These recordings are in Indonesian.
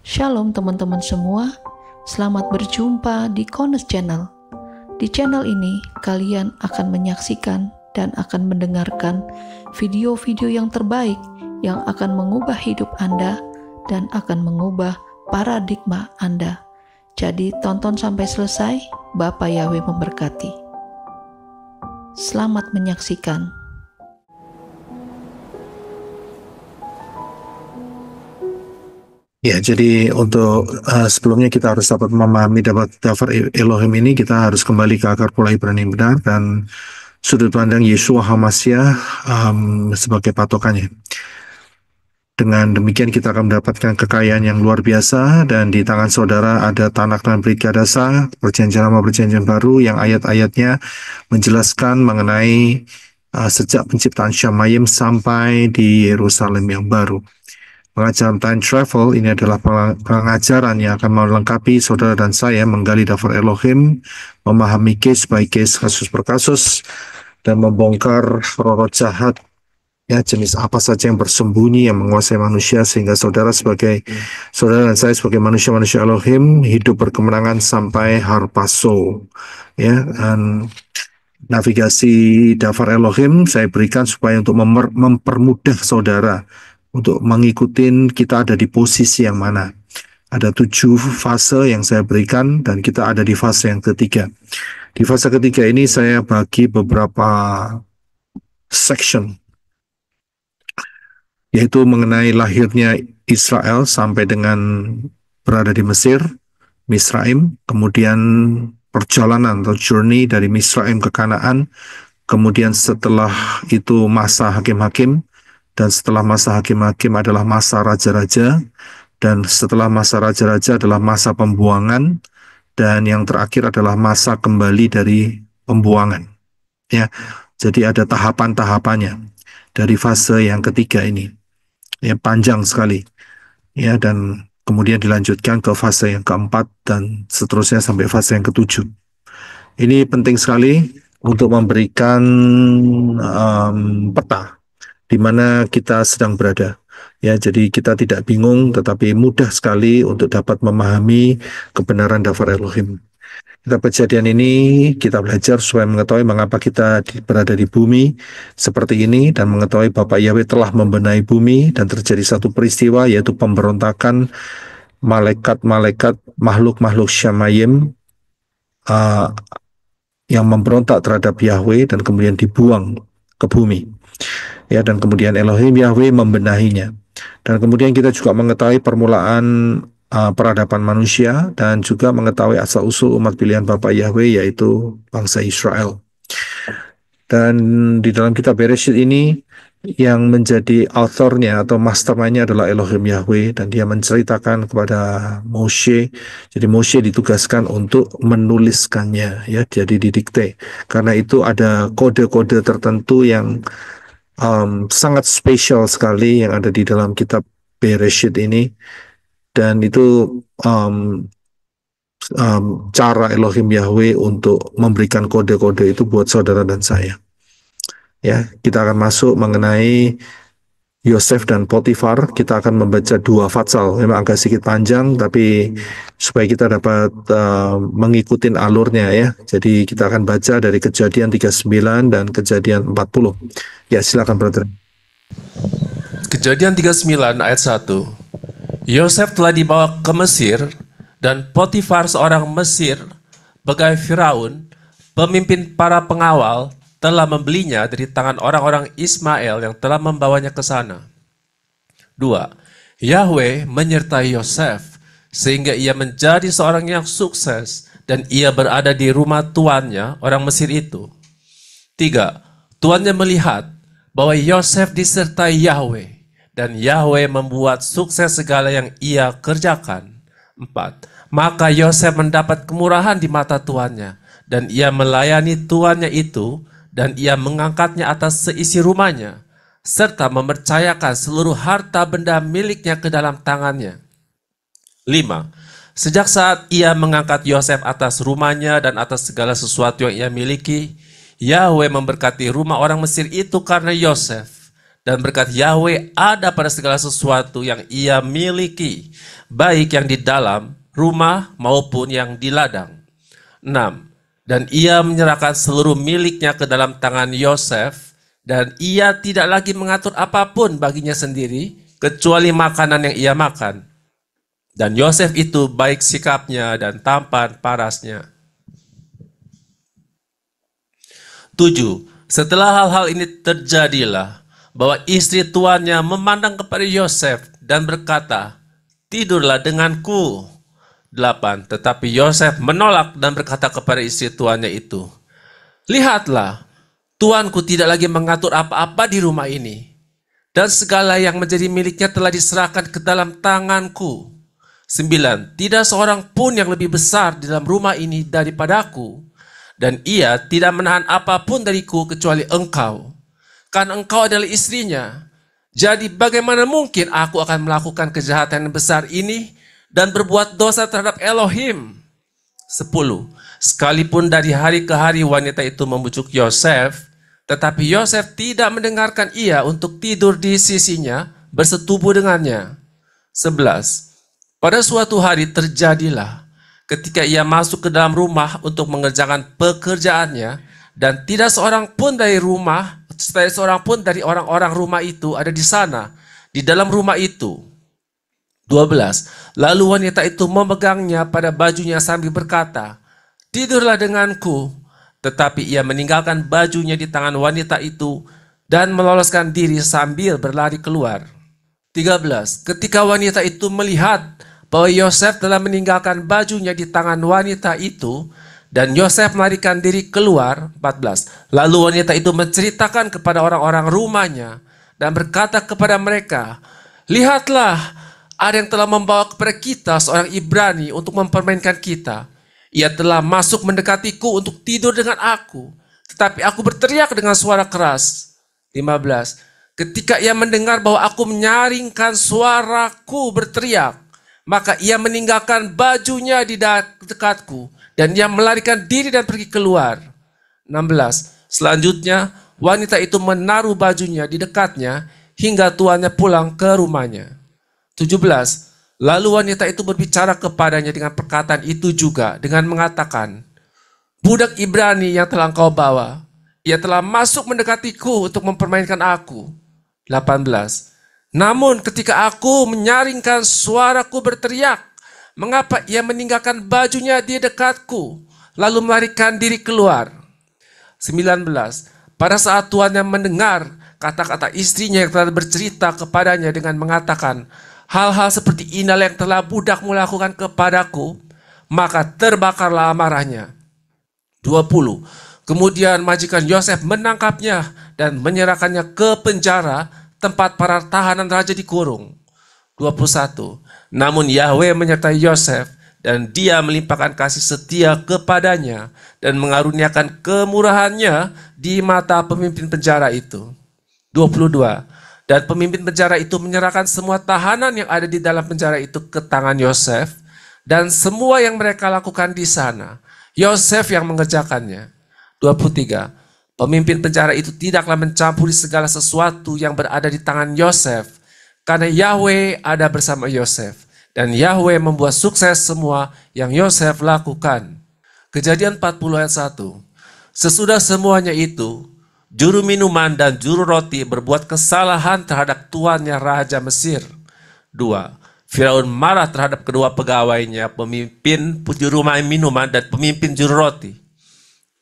Shalom teman-teman semua, selamat berjumpa di Kones Channel. Di channel ini, kalian akan menyaksikan dan akan mendengarkan video-video yang terbaik yang akan mengubah hidup Anda dan akan mengubah paradigma Anda. Jadi tonton sampai selesai, Bapak Yahweh memberkati. Selamat menyaksikan. Ya, jadi untuk sebelumnya kita harus dapat memahami daftar Elohim ini, kita harus kembali ke akar pola Ibrani yang benar dan sudut pandang Yeshua HaMashiach sebagai patokannya. Dengan demikian kita akan mendapatkan kekayaan yang luar biasa, dan di tangan saudara ada Tanakh dan Brit Kadasa, perjanjian lama perjanjian baru, yang ayat-ayatnya menjelaskan mengenai sejak penciptaan Shamayim sampai di Yerusalem yang baru. Pengajaran time travel ini adalah pengajaran yang akan melengkapi saudara dan saya menggali daftar Elohim, memahami case by case, kasus per kasus, dan membongkar roh jahat, ya, jenis apa saja yang bersembunyi yang menguasai manusia, sehingga saudara dan saya sebagai manusia-manusia Elohim hidup berkemenangan sampai harpazo, ya. Dan navigasi daftar Elohim saya berikan supaya untuk mempermudah saudara untuk mengikuti kita ada di posisi yang mana. Ada 7 fase yang saya berikan dan kita ada di fase yang ketiga. Di fase ketiga ini saya bagi beberapa section, yaitu mengenai lahirnya Israel sampai dengan berada di Mesir, Misraim, kemudian perjalanan atau journey dari Misraim ke Kanaan, kemudian setelah itu masa hakim-hakim, dan setelah masa hakim-hakim adalah masa raja-raja, dan setelah masa raja-raja adalah masa pembuangan, dan yang terakhir adalah masa kembali dari pembuangan. Ya, jadi ada tahapan-tahapannya dari fase yang ketiga ini. Ya, panjang sekali. Ya, dan kemudian dilanjutkan ke fase yang keempat dan seterusnya sampai fase yang ketujuh. Ini penting sekali untuk memberikan peta di mana kita sedang berada. Ya, jadi kita tidak bingung, tetapi mudah sekali untuk dapat memahami kebenaran daftar Elohim. Kitab Kejadian ini kita belajar supaya mengetahui mengapa kita berada di bumi seperti ini, dan mengetahui Bapak Yahweh telah membenahi bumi, dan terjadi satu peristiwa, yaitu pemberontakan malaikat-malaikat, makhluk-makhluk Shamayim yang memberontak terhadap Yahweh dan kemudian dibuang ke bumi. Ya, dan kemudian Elohim Yahweh membenahinya. Dan kemudian kita juga mengetahui permulaan peradaban manusia, dan juga mengetahui asal-usul umat pilihan Bapak Yahweh, yaitu bangsa Israel. Dan di dalam kitab Bereshit ini, yang menjadi authornya atau mastermindnya adalah Elohim Yahweh, dan dia menceritakan kepada Moshe. Jadi Moshe ditugaskan untuk menuliskannya, ya, jadi didikte. Karena itu ada kode-kode tertentu yang sangat spesial sekali yang ada di dalam kitab Bereshit ini, dan itu cara Elohim Yahweh untuk memberikan kode-kode itu buat saudara dan saya. Ya, kita akan masuk mengenai Yosef dan Potifar. Kita akan membaca 2 fatsal, memang agak sedikit panjang, tapi supaya kita dapat mengikuti alurnya, ya. Jadi kita akan baca dari Kejadian 39 dan Kejadian 40. Ya, silakan brother. Kejadian 39 ayat 1. Yosef telah dibawa ke Mesir, dan Potifar seorang Mesir, pegawai Firaun, pemimpin para pengawal, telah membelinya dari tangan orang-orang Ismail yang telah membawanya ke sana. 2. Yahweh menyertai Yosef sehingga ia menjadi seorang yang sukses, dan ia berada di rumah tuannya, orang Mesir itu. 3. Tuannya melihat bahwa Yosef disertai Yahweh, dan Yahweh membuat sukses segala yang ia kerjakan. 4. Maka Yosef mendapat kemurahan di mata tuannya, dan ia melayani tuannya itu, dan ia mengangkatnya atas seisi rumahnya, serta mempercayakan seluruh harta benda miliknya ke dalam tangannya. 5. Sejak saat ia mengangkat Yosef atas rumahnya dan atas segala sesuatu yang ia miliki, Yahweh memberkati rumah orang Mesir itu karena Yosef, dan berkat Yahweh ada pada segala sesuatu yang ia miliki, baik yang di dalam rumah maupun yang di ladang. 6. Dan ia menyerahkan seluruh miliknya ke dalam tangan Yosef, dan ia tidak lagi mengatur apapun baginya sendiri, kecuali makanan yang ia makan. Dan Yosef itu baik sikapnya dan tampan parasnya. 7. Setelah hal-hal ini terjadilah, bahwa istri tuannya memandang kepada Yosef dan berkata, "Tidurlah denganku." 8. Tetapi Yosef menolak dan berkata kepada istri tuannya itu, "Lihatlah, tuanku tidak lagi mengatur apa-apa di rumah ini, dan segala yang menjadi miliknya telah diserahkan ke dalam tanganku." 9. Tidak seorang pun yang lebih besar di dalam rumah ini daripadaku, dan ia tidak menahan apapun dariku kecuali engkau. Kan engkau adalah istrinya. Jadi bagaimana mungkin aku akan melakukan kejahatan yang besar ini dan berbuat dosa terhadap Elohim? 10. Sekalipun dari hari ke hari wanita itu membujuk Yosef, tetapi Yosef tidak mendengarkan ia untuk tidur di sisinya, bersetubuh dengannya. 11. Pada suatu hari terjadilah, ketika ia masuk ke dalam rumah untuk mengerjakan pekerjaannya, dan tidak seorang pun dari orang-orang rumah itu ada di sana, di dalam rumah itu. 12. Lalu wanita itu memegangnya pada bajunya sambil berkata, "Tidurlah denganku." Tetapi ia meninggalkan bajunya di tangan wanita itu dan meloloskan diri sambil berlari keluar. 13. Ketika wanita itu melihat bahwa Yosef telah meninggalkan bajunya di tangan wanita itu, dan Yosef melarikan diri keluar. 14. Lalu wanita itu menceritakan kepada orang-orang rumahnya dan berkata kepada mereka, "Lihatlah, ada yang telah membawa kepada kita seorang Ibrani untuk mempermainkan kita. Ia telah masuk mendekatiku untuk tidur dengan aku, tetapi aku berteriak dengan suara keras." 15. Ketika ia mendengar bahwa aku menyaringkan suaraku berteriak, maka ia meninggalkan bajunya di dekatku, dan ia melarikan diri dan pergi keluar. 16. Selanjutnya, wanita itu menaruh bajunya di dekatnya hingga tuannya pulang ke rumahnya. 17. Lalu wanita itu berbicara kepadanya dengan perkataan itu juga, dengan mengatakan, "Budak Ibrani yang telah engkau bawa, ia telah masuk mendekatiku untuk mempermainkan aku." 18. Namun ketika aku menyaringkan suaraku berteriak, mengapa ia meninggalkan bajunya di dekatku, lalu melarikan diri keluar? 19. Pada saat tuannya mendengar kata-kata istrinya yang telah bercerita kepadanya dengan mengatakan, "Hal-hal seperti inilah yang telah budakmu lakukan kepadaku," maka terbakarlah amarahnya. 20. Kemudian majikan Yosef menangkapnya dan menyerahkannya ke penjara, tempat para tahanan raja dikurung. 21. Namun Yahweh menyertai Yosef, dan dia melimpahkan kasih setia kepadanya dan mengaruniakan kemurahannya di mata pemimpin penjara itu. 22. Dan pemimpin penjara itu menyerahkan semua tahanan yang ada di dalam penjara itu ke tangan Yosef, dan semua yang mereka lakukan di sana, Yosef yang mengerjakannya. 23. Pemimpin penjara itu tidaklah mencampuri segala sesuatu yang berada di tangan Yosef, karena Yahweh ada bersama Yosef, dan Yahweh membuat sukses semua yang Yosef lakukan. Kejadian 40 ayat 1. Sesudah semuanya itu, juru minuman dan juru roti berbuat kesalahan terhadap tuannya Raja Mesir. 2. Firaun marah terhadap kedua pegawainya, pemimpin juru minuman dan pemimpin juru roti.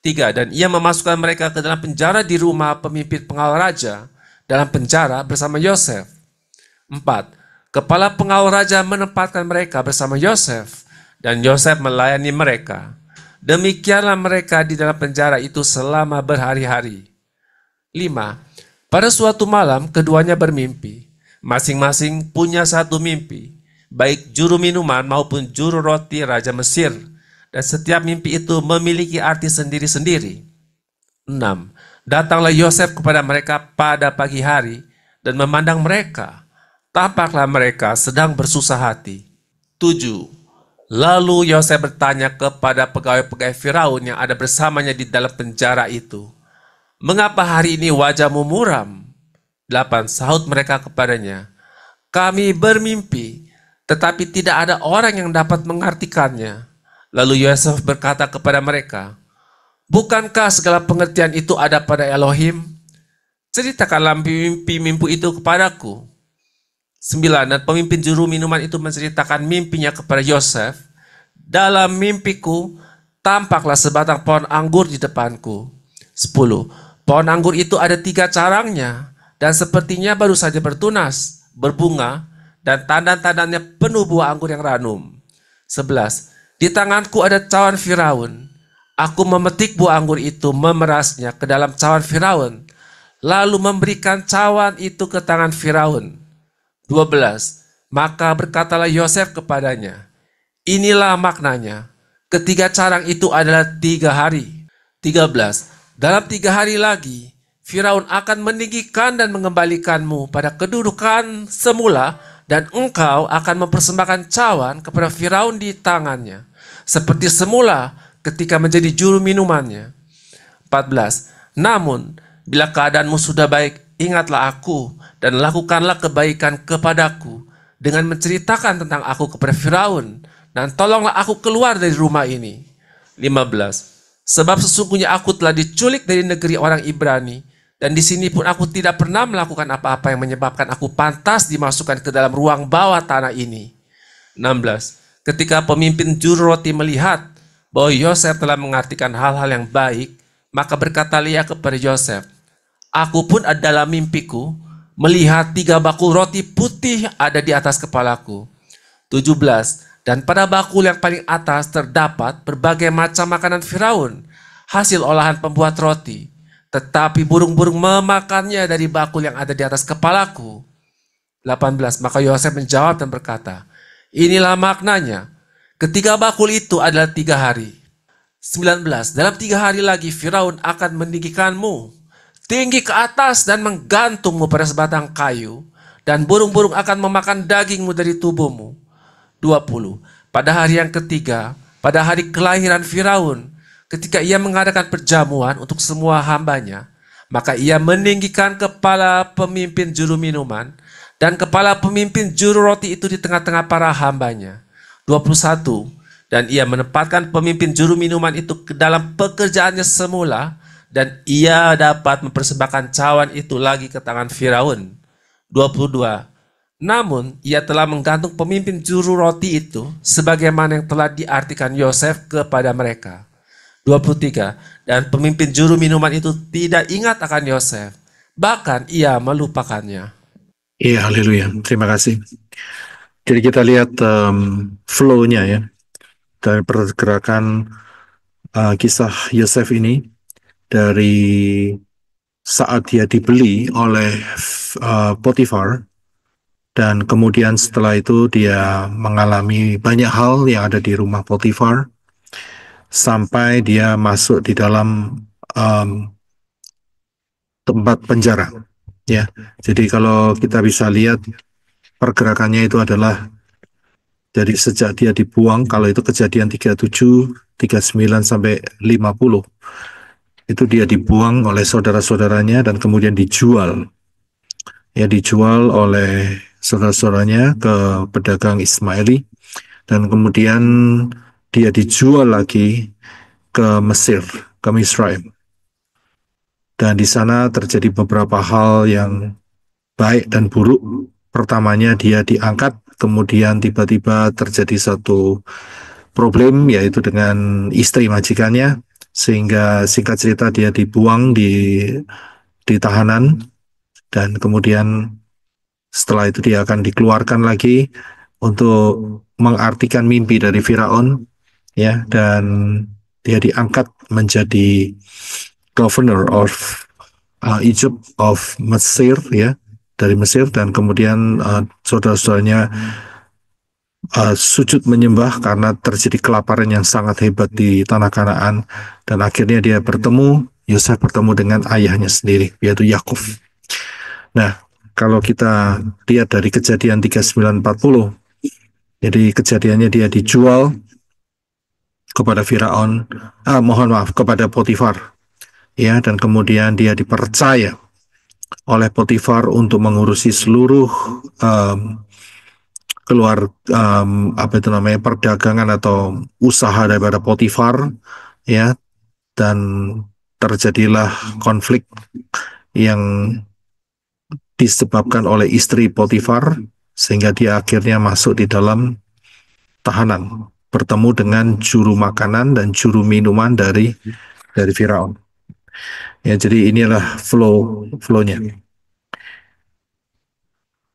3. Dan ia memasukkan mereka ke dalam penjara di rumah pemimpin pengawal raja, dalam penjara bersama Yosef. 4. Kepala pengawal raja menempatkan mereka bersama Yosef, dan Yosef melayani mereka. Demikianlah mereka di dalam penjara itu selama berhari-hari. 5. Pada suatu malam keduanya bermimpi. Masing-masing punya satu mimpi, baik juru minuman maupun juru roti Raja Mesir. Dan setiap mimpi itu memiliki arti sendiri-sendiri. 6. Datanglah Yosef kepada mereka pada pagi hari dan memandang mereka. Tampaklah mereka sedang bersusah hati. 7. Lalu Yosef bertanya kepada pegawai-pegawai Firaun yang ada bersamanya di dalam penjara itu, "Mengapa hari ini wajahmu muram?" 8. Sahut mereka kepadanya, kami bermimpi, tetapi tidak ada orang yang dapat mengartikannya. Lalu Yosef berkata kepada mereka, bukankah segala pengertian itu ada pada Elohim? Ceritakanlah mimpi-mimpi itu kepadaku. 9. Dan pemimpin juru minuman itu menceritakan mimpinya kepada Yosef. Dalam mimpiku, tampaklah sebatang pohon anggur di depanku. 10. Pohon anggur itu ada 3 carangnya, dan sepertinya baru saja bertunas, berbunga, dan tandan-tandannya penuh buah anggur yang ranum. 11. Di tanganku ada cawan Firaun. Aku memetik buah anggur itu, memerasnya ke dalam cawan Firaun, lalu memberikan cawan itu ke tangan Firaun. 12. Maka berkatalah Yosef kepadanya, inilah maknanya. Ketiga carang itu adalah 3 hari. 13. Dalam 3 hari lagi, Firaun akan meninggikan dan mengembalikanmu pada kedudukan semula, dan engkau akan mempersembahkan cawan kepada Firaun di tangannya, seperti semula ketika menjadi juru minumannya. 14. Namun, bila keadaanmu sudah baik, ingatlah aku dan lakukanlah kebaikan kepadaku dengan menceritakan tentang aku kepada Firaun, dan tolonglah aku keluar dari rumah ini. 15. Sebab sesungguhnya aku telah diculik dari negeri orang Ibrani, dan di sini pun aku tidak pernah melakukan apa-apa yang menyebabkan aku pantas dimasukkan ke dalam ruang bawah tanah ini. 16. Ketika pemimpin juru roti melihat bahwa Yosef telah mengartikan hal-hal yang baik, maka berkata Lia kepada Yosef, aku pun dalam mimpiku melihat 3 bakul roti putih ada di atas kepalaku. 17. Dan pada bakul yang paling atas terdapat berbagai macam makanan Firaun, hasil olahan pembuat roti. Tetapi burung-burung memakannya dari bakul yang ada di atas kepalaku. 18. Maka Yosef menjawab dan berkata, inilah maknanya. Ketiga bakul itu adalah 3 hari. 19. Dalam 3 hari lagi Firaun akan meninggikanmu tinggi ke atas dan menggantungmu pada sebatang kayu, dan burung-burung akan memakan dagingmu dari tubuhmu. 20. Pada hari yang ketiga, pada hari kelahiran Firaun, ketika ia mengadakan perjamuan untuk semua hambanya, maka ia meninggikan kepala pemimpin juru minuman dan kepala pemimpin juru roti itu di tengah-tengah para hambanya. 21. Dan ia menempatkan pemimpin juru minuman itu ke dalam pekerjaannya semula, dan ia dapat mempersembahkan cawan itu lagi ke tangan Firaun. 22. Namun ia telah menggantung pemimpin juru roti itu sebagaimana yang telah diartikan Yosef kepada mereka. 23. Dan pemimpin juru minuman itu tidak ingat akan Yosef, bahkan ia melupakannya. Iya, haleluya. Terima kasih. Jadi kita lihat flow-nya ya, dari pergerakan kisah Yosef ini, dari saat dia dibeli oleh Potifar, dan kemudian setelah itu dia mengalami banyak hal yang ada di rumah Potifar, sampai dia masuk di dalam tempat penjara. Ya, jadi kalau kita bisa lihat pergerakannya itu adalah dari sejak dia dibuang, kalau itu Kejadian 37, 39 sampai 50. Itu dia dibuang oleh saudara-saudaranya dan kemudian dijual. Ya, dijual oleh saudara-saudaranya ke pedagang Ismaili, dan kemudian dia dijual lagi ke Mesir, ke Misraim. Dan di sana terjadi beberapa hal yang baik dan buruk. Pertamanya dia diangkat, kemudian tiba-tiba terjadi satu problem, yaitu dengan istri majikannya, sehingga singkat cerita dia dibuang di tahanan, dan kemudian setelah itu dia akan dikeluarkan lagi untuk mengartikan mimpi dari Firaun, ya, dan dia diangkat menjadi governor of Egypt, of Mesir, ya, dari Mesir, dan kemudian saudara-saudaranya sujud menyembah karena terjadi kelaparan yang sangat hebat di tanah Kanaan, dan akhirnya Yosef bertemu dengan ayahnya sendiri, yaitu Yakub. Nah, kalau kita lihat dari Kejadian 39-40, jadi kejadiannya dia dijual kepada kepada Potifar, ya, dan kemudian dia dipercaya oleh Potifar untuk mengurusi seluruh um, apa itu namanya, perdagangan atau usaha daripada Potifar, ya, dan terjadilah konflik yang disebabkan oleh istri Potifar sehingga dia akhirnya masuk di dalam tahanan, bertemu dengan juru makanan dan juru minuman dari Firaun. Ya, jadi inilah flow-nya.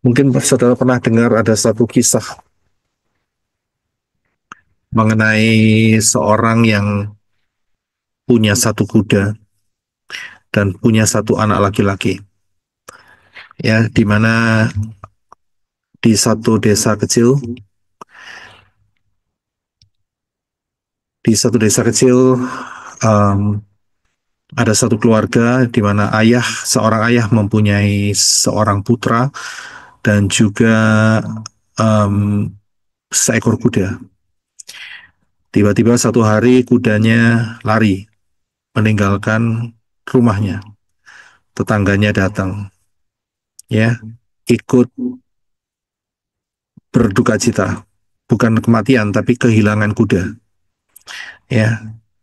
Mungkin saudara pernah dengar ada satu kisah mengenai seorang yang punya satu kuda dan punya satu anak laki-laki. Ya, di mana di satu desa kecil, um, ada satu keluarga di mana seorang ayah mempunyai seorang putra dan juga um, seekor kuda. Tiba-tiba satu hari kudanya lari meninggalkan rumahnya. Tetangganya datang, ya, ikut berduka cita, bukan kematian tapi kehilangan kuda, ya.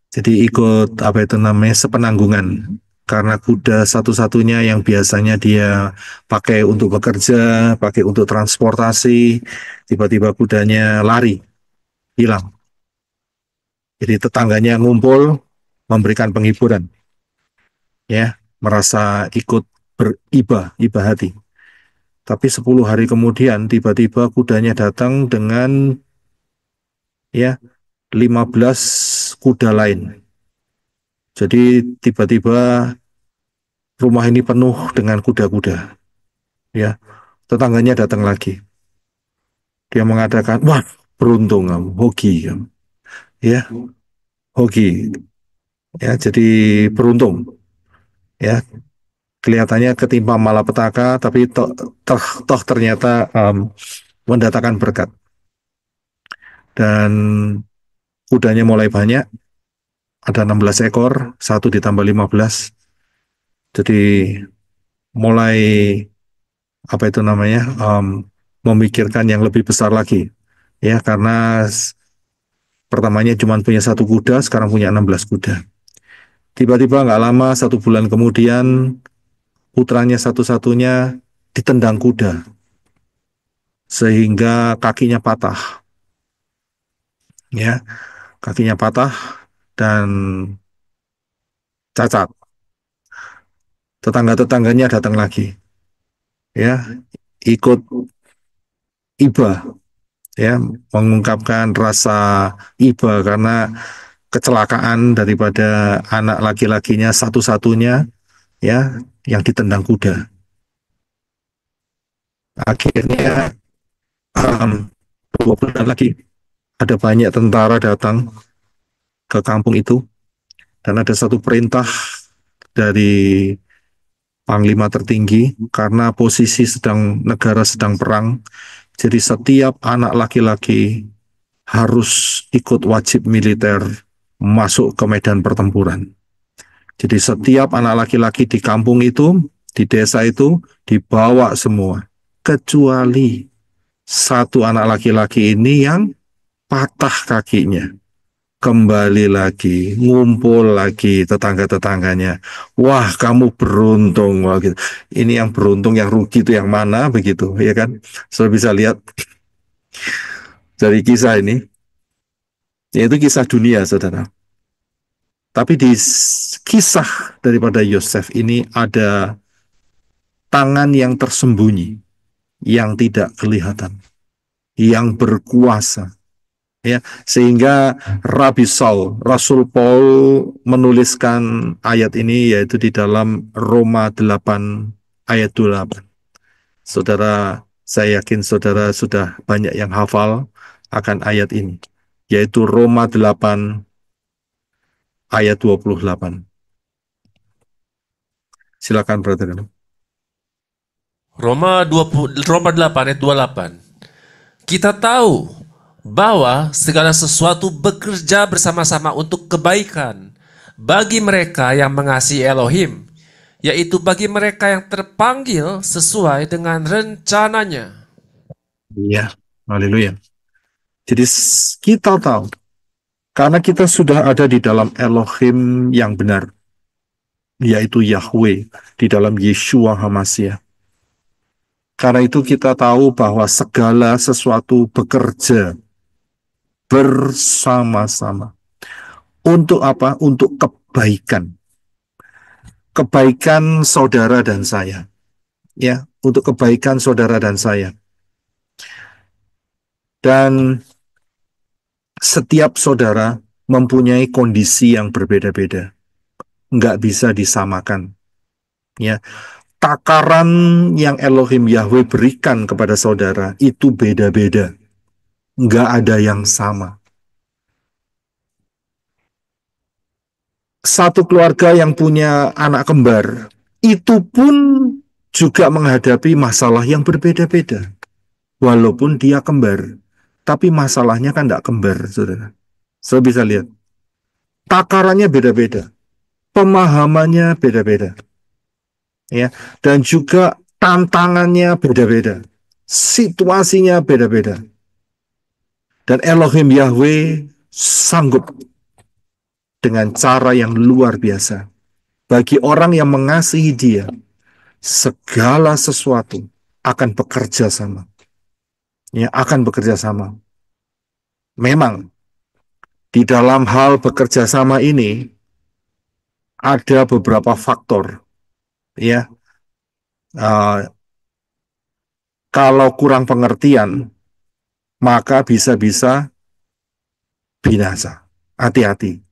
Jadi ikut apa itu namanya, sepenanggungan, karena kuda satu-satunya yang biasanya dia pakai untuk bekerja, pakai untuk transportasi, tiba-tiba kudanya lari, hilang. Jadi tetangganya ngumpul memberikan penghiburan, ya, merasa ikut iba hati. Tapi 10 hari kemudian tiba-tiba kudanya datang dengan, ya, 15 kuda lain. Jadi tiba-tiba rumah ini penuh dengan kuda-kuda. Ya, tetangganya datang lagi. Dia mengatakan, wah, beruntung kamu, hoki kamu. Ya, hoki. Ya, jadi beruntung. Ya, kelihatannya ketimpa malapetaka, tapi toh ternyata mendatangkan berkat. Dan kudanya mulai banyak, ada 16 ekor, satu ditambah 15. Jadi mulai apa itu namanya, memikirkan yang lebih besar lagi, ya, karena pertamanya cuma punya satu kuda, sekarang punya 16 kuda. Tiba-tiba nggak lama, 1 bulan kemudian, putranya satu-satunya ditendang kuda sehingga kakinya patah, ya, kakinya patah dan cacat. Tetangga-tetangganya datang lagi, ya, ikut iba, ya, mengungkapkan rasa iba karena kecelakaan daripada anak laki-lakinya satu-satunya, ya, yang ditendang kuda. Akhirnya 2 bulan lagi ada banyak tentara datang ke kampung itu dan ada satu perintah dari panglima tertinggi karena posisi negara sedang perang. Jadi setiap anak laki-laki harus ikut wajib militer masuk ke medan pertempuran. Jadi setiap anak laki-laki di kampung itu, di desa itu dibawa semua, kecuali satu anak laki-laki ini yang patah kakinya. Kembali lagi, ngumpul lagi tetangga-tetangganya. Wah, kamu beruntung. Wah, gitu. Ini yang beruntung, yang rugi itu yang mana, begitu, ya kan? Sudah bisa lihat dari kisah ini, yaitu kisah dunia, saudara. Tapi di kisah daripada Yosef ini ada tangan yang tersembunyi, yang tidak kelihatan, yang berkuasa. Ya, sehingga Rasul Paul menuliskan ayat ini yaitu di dalam Roma 8 ayat 28. Saudara, saya yakin saudara sudah banyak yang hafal akan ayat ini, yaitu Roma 8 ayat 28. Silakan, brother. Roma 8 ayat 28. Kita tahu bahwa segala sesuatu bekerja bersama-sama untuk kebaikan bagi mereka yang mengasihi Elohim, yaitu bagi mereka yang terpanggil sesuai dengan rencananya. Iya, haleluya. Jadi kita tahu, karena kita sudah ada di dalam Elohim yang benar, yaitu Yahweh, di dalam Yeshua HaMashiach. Karena itu kita tahu bahwa segala sesuatu bekerja bersama-sama. Untuk apa? Untuk kebaikan. Kebaikan saudara dan saya. Ya, untuk kebaikan saudara dan saya. Dan setiap saudara mempunyai kondisi yang berbeda-beda. Nggak bisa disamakan. Ya, takaran yang Elohim Yahweh berikan kepada saudara itu beda-beda. Nggak ada yang sama. Satu keluarga yang punya anak kembar, itu pun juga menghadapi masalah yang berbeda-beda. Walaupun dia kembar, tapi masalahnya kan tidak kembar, saudara. Saya bisa lihat. Takarannya beda-beda. Pemahamannya beda-beda. Ya, dan juga tantangannya beda-beda. Situasinya beda-beda. Dan Elohim Yahweh sanggup dengan cara yang luar biasa. Bagi orang yang mengasihi dia, segala sesuatu akan bekerja sama. Ya, akan bekerja sama. Memang, di dalam hal bekerja sama ini, ada beberapa faktor. Ya, uh, kalau kurang pengertian, maka bisa-bisa binasa. Hati-hati.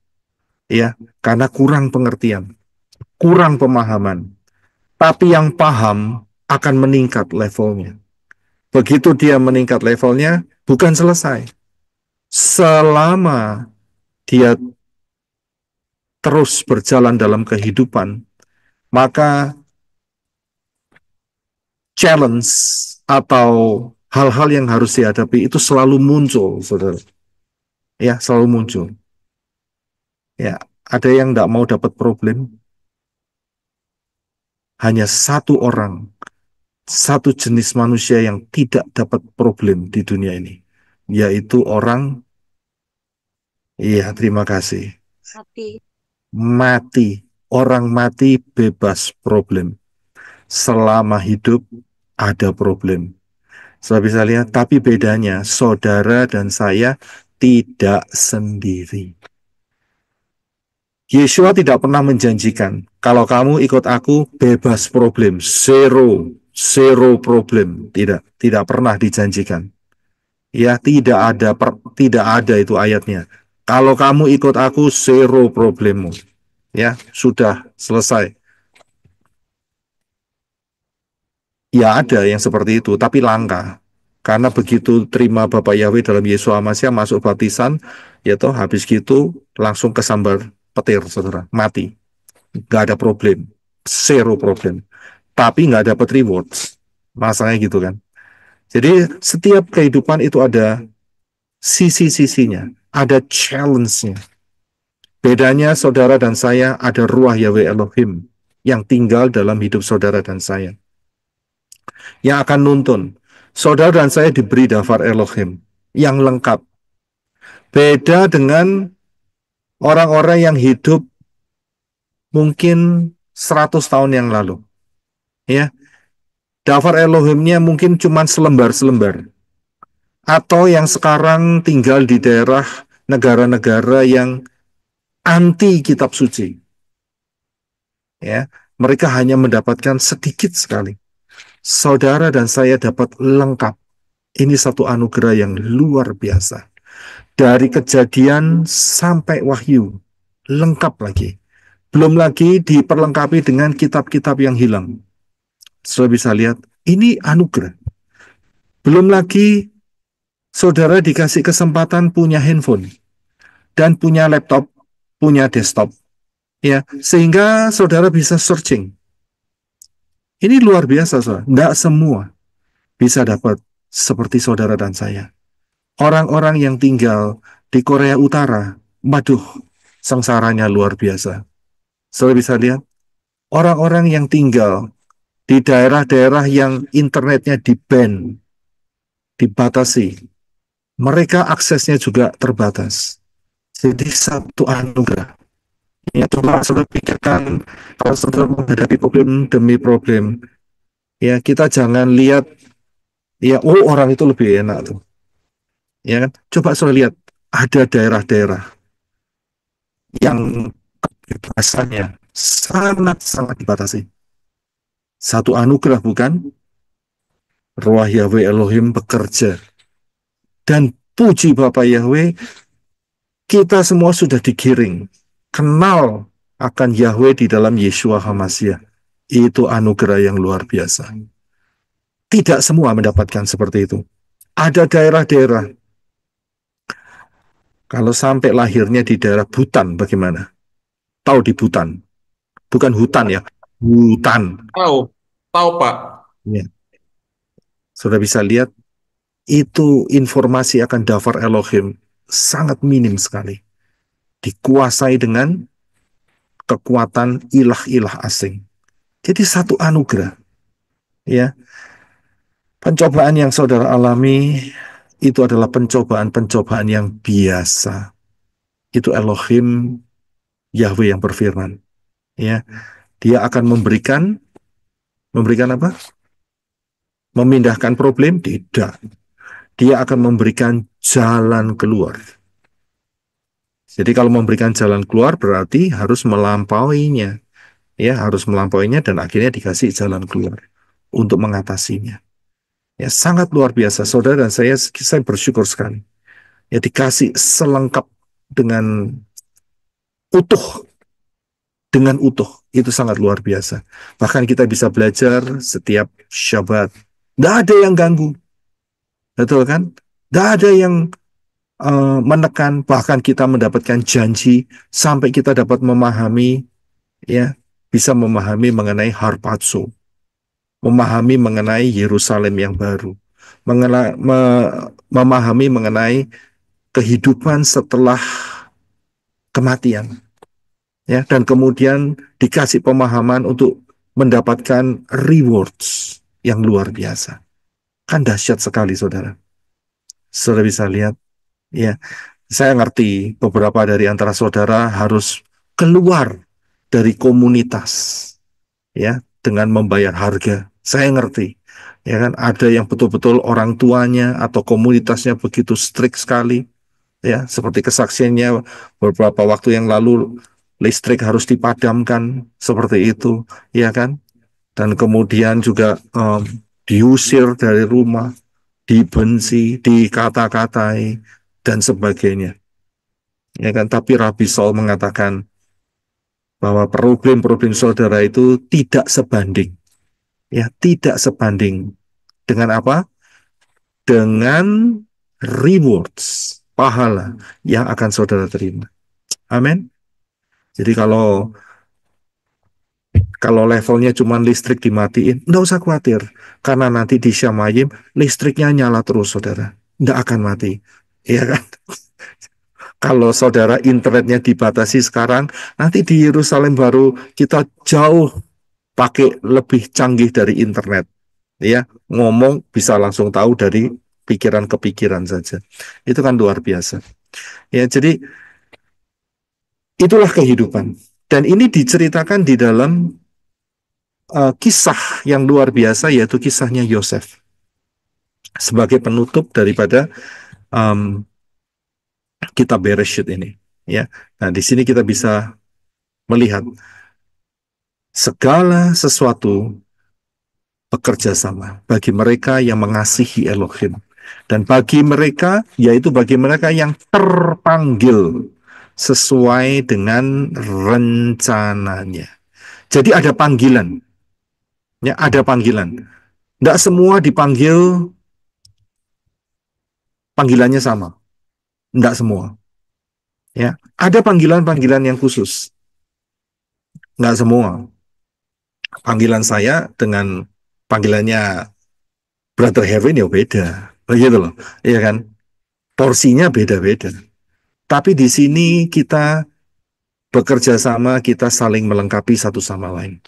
Ya, karena kurang pengertian, kurang pemahaman. Tapi yang paham akan meningkat levelnya. Begitu dia meningkat levelnya, bukan selesai. Selama dia terus berjalan dalam kehidupan, maka challenge atau hal-hal yang harus dihadapi itu selalu muncul, saudara. Ya, selalu muncul. Ya, ada yang tidak mau dapat problem. Hanya satu orang, satu jenis manusia yang tidak dapat problem di dunia ini, yaitu orang, iya terima kasih, mati. Orang mati bebas problem. Selama hidup ada problem. Saya bisa lihat, tapi bedanya saudara dan saya tidak sendiri. Yeshua tidak pernah menjanjikan, kalau kamu ikut aku bebas problem, zero problem. Tidak pernah dijanjikan. Ya, tidak ada itu ayatnya. Kalau kamu ikut aku zero problemmu. Ya, sudah selesai. Ya ada yang seperti itu, tapi langka. Karena begitu terima Bapak Yahweh dalam Yesus HaMashiach masuk baptisan, ya toh habis gitu langsung kesambar petir, saudara, mati. Nggak ada problem, zero problem. Tapi nggak dapat rewards, masalahnya gitu kan. Jadi setiap kehidupan itu ada sisi-sisinya, ada challenge-nya. Bedanya saudara dan saya ada ruah Yahweh Elohim yang tinggal dalam hidup saudara dan saya, yang akan nuntun. Saudara dan saya diberi daftar Elohim yang lengkap. Beda dengan orang-orang yang hidup mungkin 100 tahun yang lalu. Ya, daftar Elohimnya mungkin cuma selembar-selembar. Atau yang sekarang tinggal di daerah negara-negara yang anti kitab suci. Ya, mereka hanya mendapatkan sedikit sekali. Saudara dan saya dapat lengkap. Ini satu anugerah yang luar biasa. Dari Kejadian sampai Wahyu, lengkap lagi. Belum lagi diperlengkapi dengan kitab-kitab yang hilang. Saudara bisa lihat, ini anugerah. Belum lagi saudara dikasih kesempatan punya handphone dan punya laptop, punya desktop. Ya, sehingga saudara bisa searching. Ini luar biasa, saudara. Nggak semua bisa dapat seperti saudara dan saya. Orang-orang yang tinggal di Korea Utara, waduh, sengsaranya luar biasa. Saudara bisa lihat, Orang-orang yang tinggal di daerah-daerah yang internetnya di-ban, dibatasi, mereka aksesnya juga terbatas. Jadi satu anugerah. Ya, coba saudara pikirkan kalau saudara menghadapi problem demi problem. Ya, kita jangan lihat, ya, oh orang itu lebih enak tuh. Ya kan? Coba saudara lihat, ada daerah-daerah yang kebebasannya sangat-sangat dibatasi. Satu anugerah bukan? Ruah Yahweh Elohim bekerja. Dan puji Bapak Yahweh, kita semua sudah digiring. Kenal akan Yahweh di dalam Yeshua HaMashiach. Itu anugerah yang luar biasa. Tidak semua mendapatkan seperti itu. Ada daerah-daerah, kalau sampai lahirnya di daerah Butan, bagaimana? Tahu di Butan? Bukan hutan ya, Butan. Tahu, tahu Pak. Ya. Sudah bisa lihat, itu informasi akan Dafar Elohim sangat minim sekali. Dikuasai dengan kekuatan ilah-ilah asing. Jadi satu anugerah. Ya, pencobaan yang saudara alami itu adalah pencobaan-pencobaan yang biasa. Itu Elohim Yahweh yang berfirman. Ya, dia akan memberikan apa? Memindahkan problem? Tidak. Dia akan memberikan jalan keluar. Jadi kalau memberikan jalan keluar berarti harus melampauinya. Ya, harus melampauinya dan akhirnya dikasih jalan keluar untuk mengatasinya. Ya, sangat luar biasa. Saudara dan saya bersyukur sekali. Ya, dikasih selengkap dengan utuh, dengan utuh. Itu sangat luar biasa. Bahkan kita bisa belajar setiap Syabat. Tidak ada yang ganggu. Betul kan? Tidak ada yang menekan, bahkan kita mendapatkan janji sampai kita dapat memahami, ya, bisa memahami mengenai harpazo, memahami mengenai Yerusalem yang baru, memahami mengenai kehidupan setelah kematian, ya, dan kemudian dikasih pemahaman untuk mendapatkan rewards yang luar biasa. Kan dahsyat sekali, saudara. Saudara bisa lihat, ya. Saya ngerti beberapa dari antara saudara harus keluar dari komunitas, ya, dengan membayar harga. Saya ngerti, ya kan, ada yang betul-betul orang tuanya atau komunitasnya begitu strict sekali, ya, seperti kesaksiannya beberapa waktu yang lalu, listrik harus dipadamkan seperti itu, ya kan, dan kemudian juga diusir dari rumah, dibenci, dikata-katai, dan sebagainya. Ya kan, tapi Rabi Saul mengatakan bahwa problem-problem saudara itu tidak sebanding, ya, tidak sebanding dengan apa? Dengan rewards, pahala yang akan saudara terima. Amin. Jadi kalau levelnya cuma listrik dimatiin, enggak usah khawatir, karena nanti di Syamayim listriknya nyala terus, saudara, enggak akan mati, ya kan? Kalau saudara internetnya dibatasi sekarang, nanti di Yerusalem baru kita jauh pakai lebih canggih dari internet. Ya, ngomong bisa langsung tahu dari pikiran ke pikiran saja. Itu kan luar biasa. Ya, jadi itulah kehidupan. Dan ini diceritakan di dalam kisah yang luar biasa, yaitu kisahnya Yosef. Sebagai penutup daripada kitab Bereshit ini. Ya, nah di sini kita bisa melihat segala sesuatu bekerja sama bagi mereka yang mengasihi Elohim. Dan bagi mereka, yaitu bagi mereka yang terpanggil sesuai dengan rencananya. Jadi ada panggilan. Ya, ada panggilan. Tidak semua dipanggil panggilannya sama. Tidak semua. Ya, ada panggilan-panggilan yang khusus. Nggak semua. Panggilan saya dengan panggilannya Brother Heaven ya beda. Begitu loh. Iya kan? Porsinya beda-beda. Tapi di sini kita bekerja sama, kita saling melengkapi satu sama lain.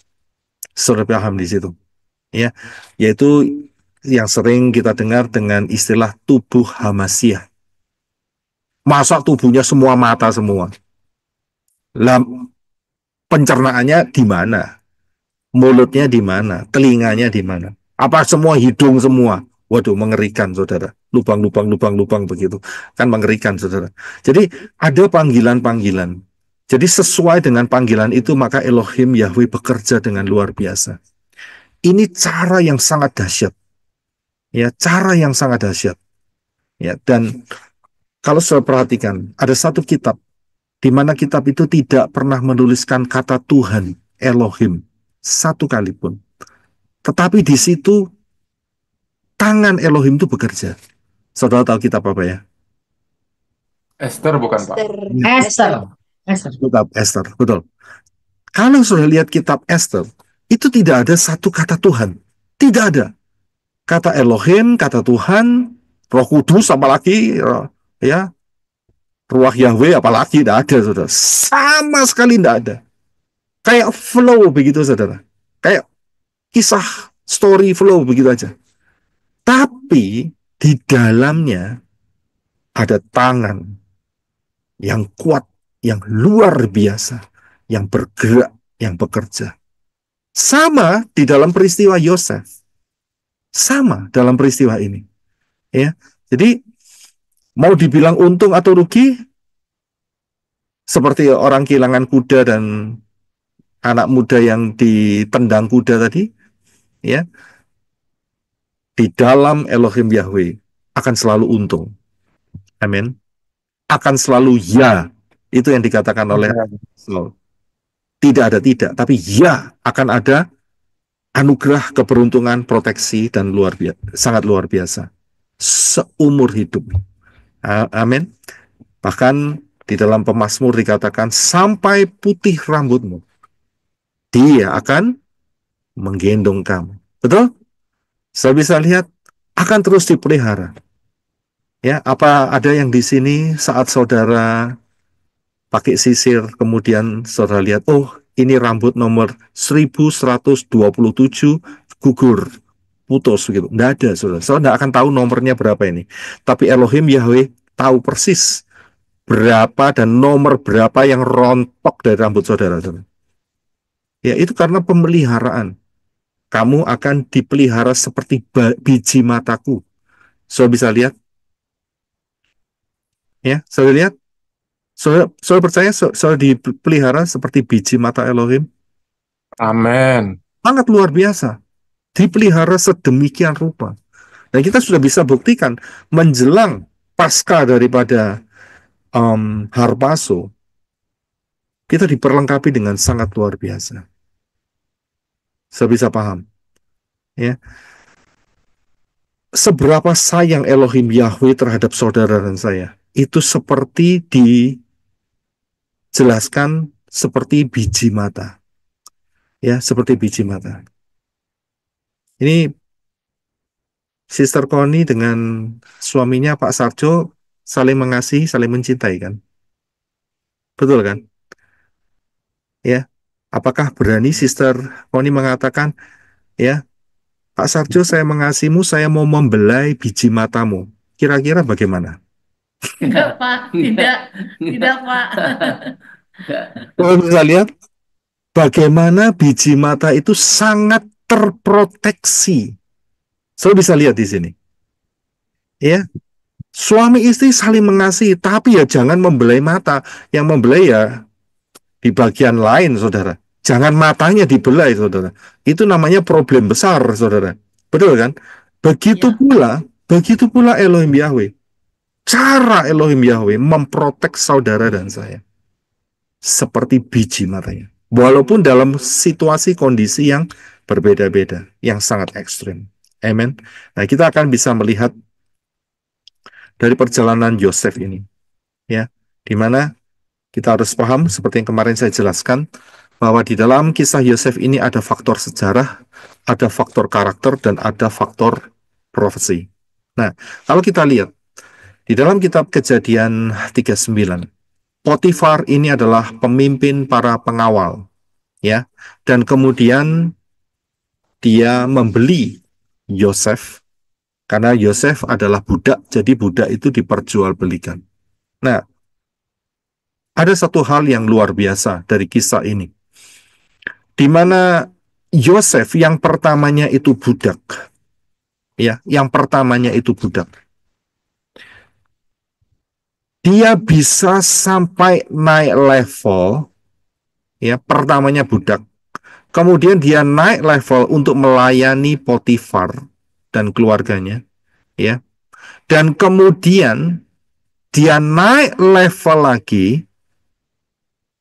Saudara paham di situ, ya, yaitu yang sering kita dengar dengan istilah tubuh Hamasiah. Masa tubuhnya semua mata semua? Lah, pencernaannya di mana? Mulutnya di mana? Telinganya di mana? Apa semua hidung semua? Waduh, mengerikan, saudara. Lubang begitu. Kan mengerikan, saudara. Jadi, ada panggilan-panggilan. Jadi, sesuai dengan panggilan itu, maka Elohim Yahweh bekerja dengan luar biasa. Ini cara yang sangat dahsyat. Ya, cara yang sangat dahsyat. Ya, dan kalau saya perhatikan, ada satu kitab di mana kitab itu tidak pernah menuliskan kata Tuhan, Elohim, satu kali pun. Tetapi di situ tangan Elohim itu bekerja. Saudara tahu kitab apa ya? Esther bukan, Pak? Esther. Kitab Esther, betul. Kalau sudah lihat kitab Esther, itu tidak ada satu kata Tuhan. Tidak ada. Kata Elohim, kata Tuhan, Roh Kudus apalagi, ya, Ruach Yahweh apalagi, tidak ada, saudara. Sama sekali tidak ada. Kayak flow begitu, saudara. Kayak kisah story flow begitu aja. Tapi di dalamnya ada tangan yang kuat, yang luar biasa, yang bergerak, yang bekerja. Sama di dalam peristiwa Yosef. Sama dalam peristiwa ini. Ya. Jadi mau dibilang untung atau rugi, seperti orang kehilangan kuda dan anak muda yang ditendang kuda tadi, ya, di dalam Elohim Yahweh akan selalu untung. Amin. Akan selalu ya. Itu yang dikatakan oleh Saul. Tidak ada tidak, tapi ya akan ada anugerah, keberuntungan, proteksi, dan sangat luar biasa. Seumur hidup. Amin. Bahkan di dalam Pemazmur dikatakan, sampai putih rambutmu, dia akan menggendong kamu. Betul? Saya bisa lihat, akan terus dipelihara. Ya, apa ada yang di sini saat saudara pakai sisir, kemudian saudara lihat, oh, ini rambut nomor 1127 gugur, putus begitu. Tidak ada, saudara. Saudara tidak akan tahu nomornya berapa ini. Tapi Elohim Yahweh tahu persis berapa dan nomor berapa yang rontok dari rambut saudara. Ya, itu karena pemeliharaan. Kamu akan dipelihara seperti biji mataku. Saudara bisa lihat? Ya, saudara lihat? Saudara percaya saudara dipelihara seperti biji mata Elohim? Amin. Sangat luar biasa. Dipelihara sedemikian rupa. Dan kita sudah bisa buktikan menjelang pasca daripada Harpaso, kita diperlengkapi dengan sangat luar biasa. Saya bisa paham. Ya. Seberapa sayang Elohim Yahweh terhadap saudara dan saya. Itu seperti dijelaskan seperti biji mata. Ya, seperti biji mata. Ini Sister Connie dengan suaminya Pak Sarjo saling mengasihi, saling mencintai kan? Betul kan? Ya. Apakah berani Sister Connie mengatakan, ya, Pak Sarjo, saya mengasihimu, saya mau membelai biji matamu. Kira-kira bagaimana? Tidak, Pak. Tidak, Pak. Kalau bisa lihat bagaimana biji mata itu sangat terproteksi. Saya bisa lihat di sini. Ya, suami istri saling mengasihi, tapi ya jangan membelai mata. Yang membelai ya di bagian lain, saudara. Jangan matanya dibelai, saudara. Itu namanya problem besar, saudara. Betul kan? Begitu pula Elohim Yahweh. Cara Elohim Yahweh memprotek saudara dan saya. Seperti biji matanya. Walaupun dalam situasi kondisi yang berbeda-beda, yang sangat ekstrim. Amen. Nah, kita akan bisa melihat dari perjalanan Yosef ini. Ya, di mana kita harus paham, seperti yang kemarin saya jelaskan, bahwa di dalam kisah Yosef ini ada faktor sejarah, ada faktor karakter, dan ada faktor profesi. Nah, kalau kita lihat, di dalam kitab Kejadian 39, Potifar ini adalah pemimpin para pengawal, ya, dan kemudian dia membeli Yosef karena Yosef adalah budak, jadi budak itu diperjualbelikan. Nah, ada satu hal yang luar biasa dari kisah ini, di mana Yosef yang pertamanya itu budak, ya, yang pertamanya itu budak, dia bisa sampai naik level, ya, pertamanya budak, kemudian dia naik level untuk melayani Potifar dan keluarganya, ya, dan kemudian dia naik level lagi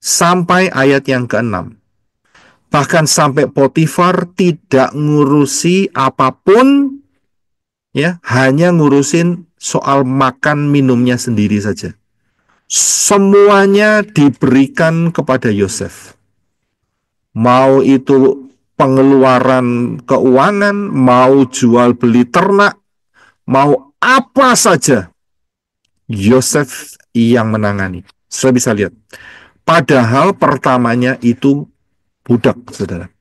sampai ayat yang ke-6. Bahkan sampai Potifar tidak ngurusi apapun, ya, hanya ngurusin soal makan minumnya sendiri saja. Semuanya diberikan kepada Yosef. Mau itu pengeluaran keuangan, mau jual beli ternak, mau apa saja, Yosef yang menangani. Saya bisa lihat. Padahal pertamanya itu budak, saudara.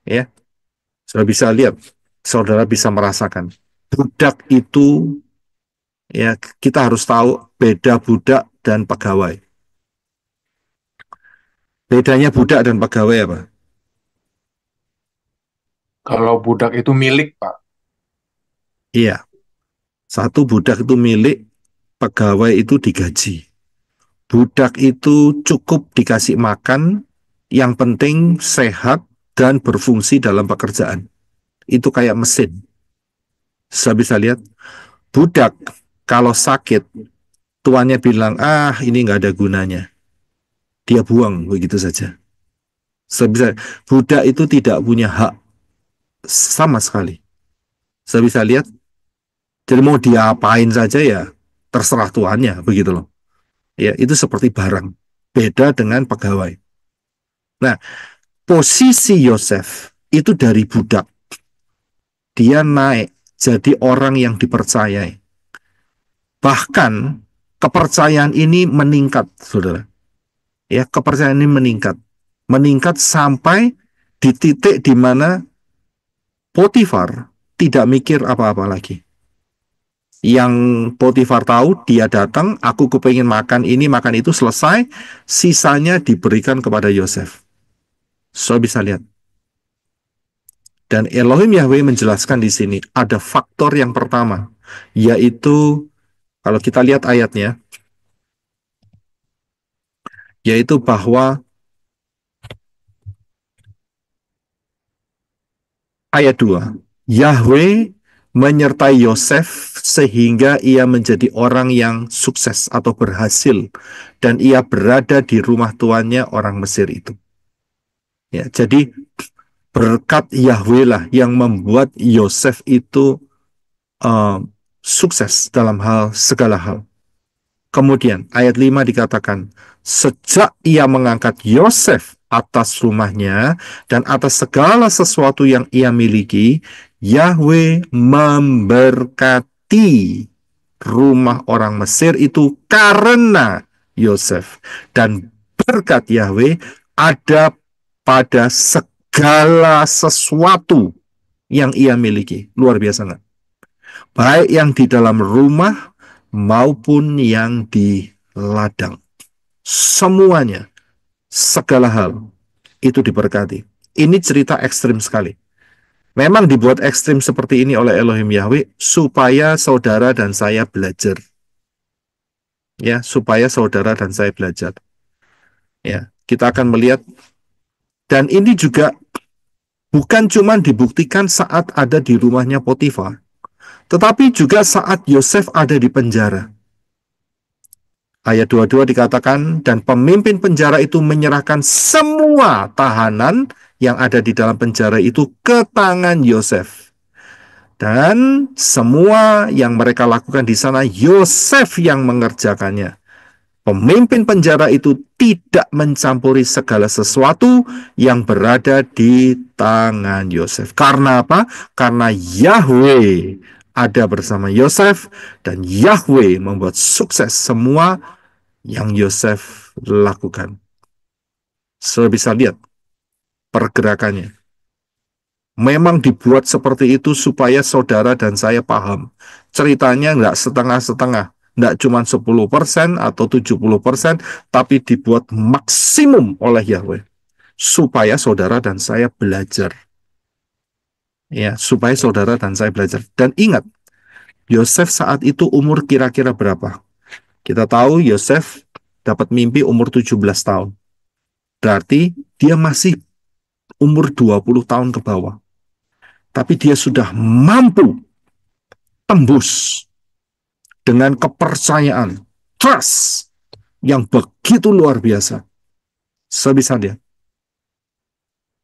Ya, saudara bisa lihat, saudara bisa merasakan. Budak itu, ya, kita harus tahu beda budak dan pegawai. Bedanya budak dan pegawai apa? Kalau budak itu milik, Pak. Iya, satu budak itu milik, pegawai itu digaji. Budak itu cukup dikasih makan, yang penting sehat dan berfungsi dalam pekerjaan. Itu kayak mesin. Saya bisa lihat, budak kalau sakit, tuannya bilang, ini nggak ada gunanya. Dia buang begitu saja. Saya bisa, budak itu tidak punya hak sama sekali. Saya bisa lihat, jadi mau diapain saja ya terserah tuannya, begitu loh. Ya, itu seperti barang. Beda dengan pegawai. Nah, posisi Yosef itu dari budak. Dia naik jadi orang yang dipercayai. Bahkan kepercayaan ini meningkat, saudara. Ya, kepercayaan ini meningkat. Meningkat sampai di titik di mana Potifar tidak mikir apa-apa lagi. Yang Potifar tahu, dia datang, aku kepingin makan ini, makan itu, selesai, sisanya diberikan kepada Yosef. So bisa lihat. Dan Elohim Yahweh menjelaskan di sini ada faktor yang pertama, yaitu kalau kita lihat ayatnya, yaitu bahwa ayat 2, Yahweh menyertai Yosef sehingga ia menjadi orang yang sukses atau berhasil, dan ia berada di rumah tuannya orang Mesir itu. Ya, jadi berkat Yahweh lah yang membuat Yosef itu sukses dalam segala hal. Kemudian ayat 5 dikatakan, sejak ia mengangkat Yosef atas rumahnya dan atas segala sesuatu yang ia miliki, Yahweh memberkati rumah orang Mesir itu karena Yosef. Dan berkat Yahweh ada pada segala sesuatu yang ia miliki. Luar biasa nggak? Baik yang di dalam rumah maupun yang di ladang. Semuanya, segala hal itu diberkati. Ini cerita ekstrim sekali. Memang dibuat ekstrim seperti ini oleh Elohim Yahweh supaya saudara dan saya belajar. Ya, supaya saudara dan saya belajar. Ya, kita akan melihat, dan ini juga bukan cuma dibuktikan saat ada di rumahnya Potifar, tetapi juga saat Yosef ada di penjara. Ayat 22 dikatakan, dan pemimpin penjara itu menyerahkan semua tahanan yang ada di dalam penjara itu ke tangan Yosef. Dan semua yang mereka lakukan di sana, Yosef yang mengerjakannya. Pemimpin penjara itu tidak mencampuri segala sesuatu yang berada di tangan Yosef. Karena apa? Karena Yahweh ada bersama Yosef, dan Yahweh membuat sukses semua yang Yosef lakukan. Saudara bisa lihat pergerakannya. memang dibuat seperti itu supaya saudara dan saya paham. Ceritanya nggak setengah-setengah, nggak cuma 10% atau 70%, tapi dibuat maksimum oleh Yahweh supaya saudara dan saya belajar. Ya, supaya saudara dan saya belajar. Dan ingat, Yosef saat itu umur kira-kira berapa? Kita tahu Yosef dapat mimpi umur 17 tahun. Berarti dia masih umur 20 tahun ke bawah. Tapi dia sudah mampu tembus dengan kepercayaan, trust yang begitu luar biasa. Sebisa dia.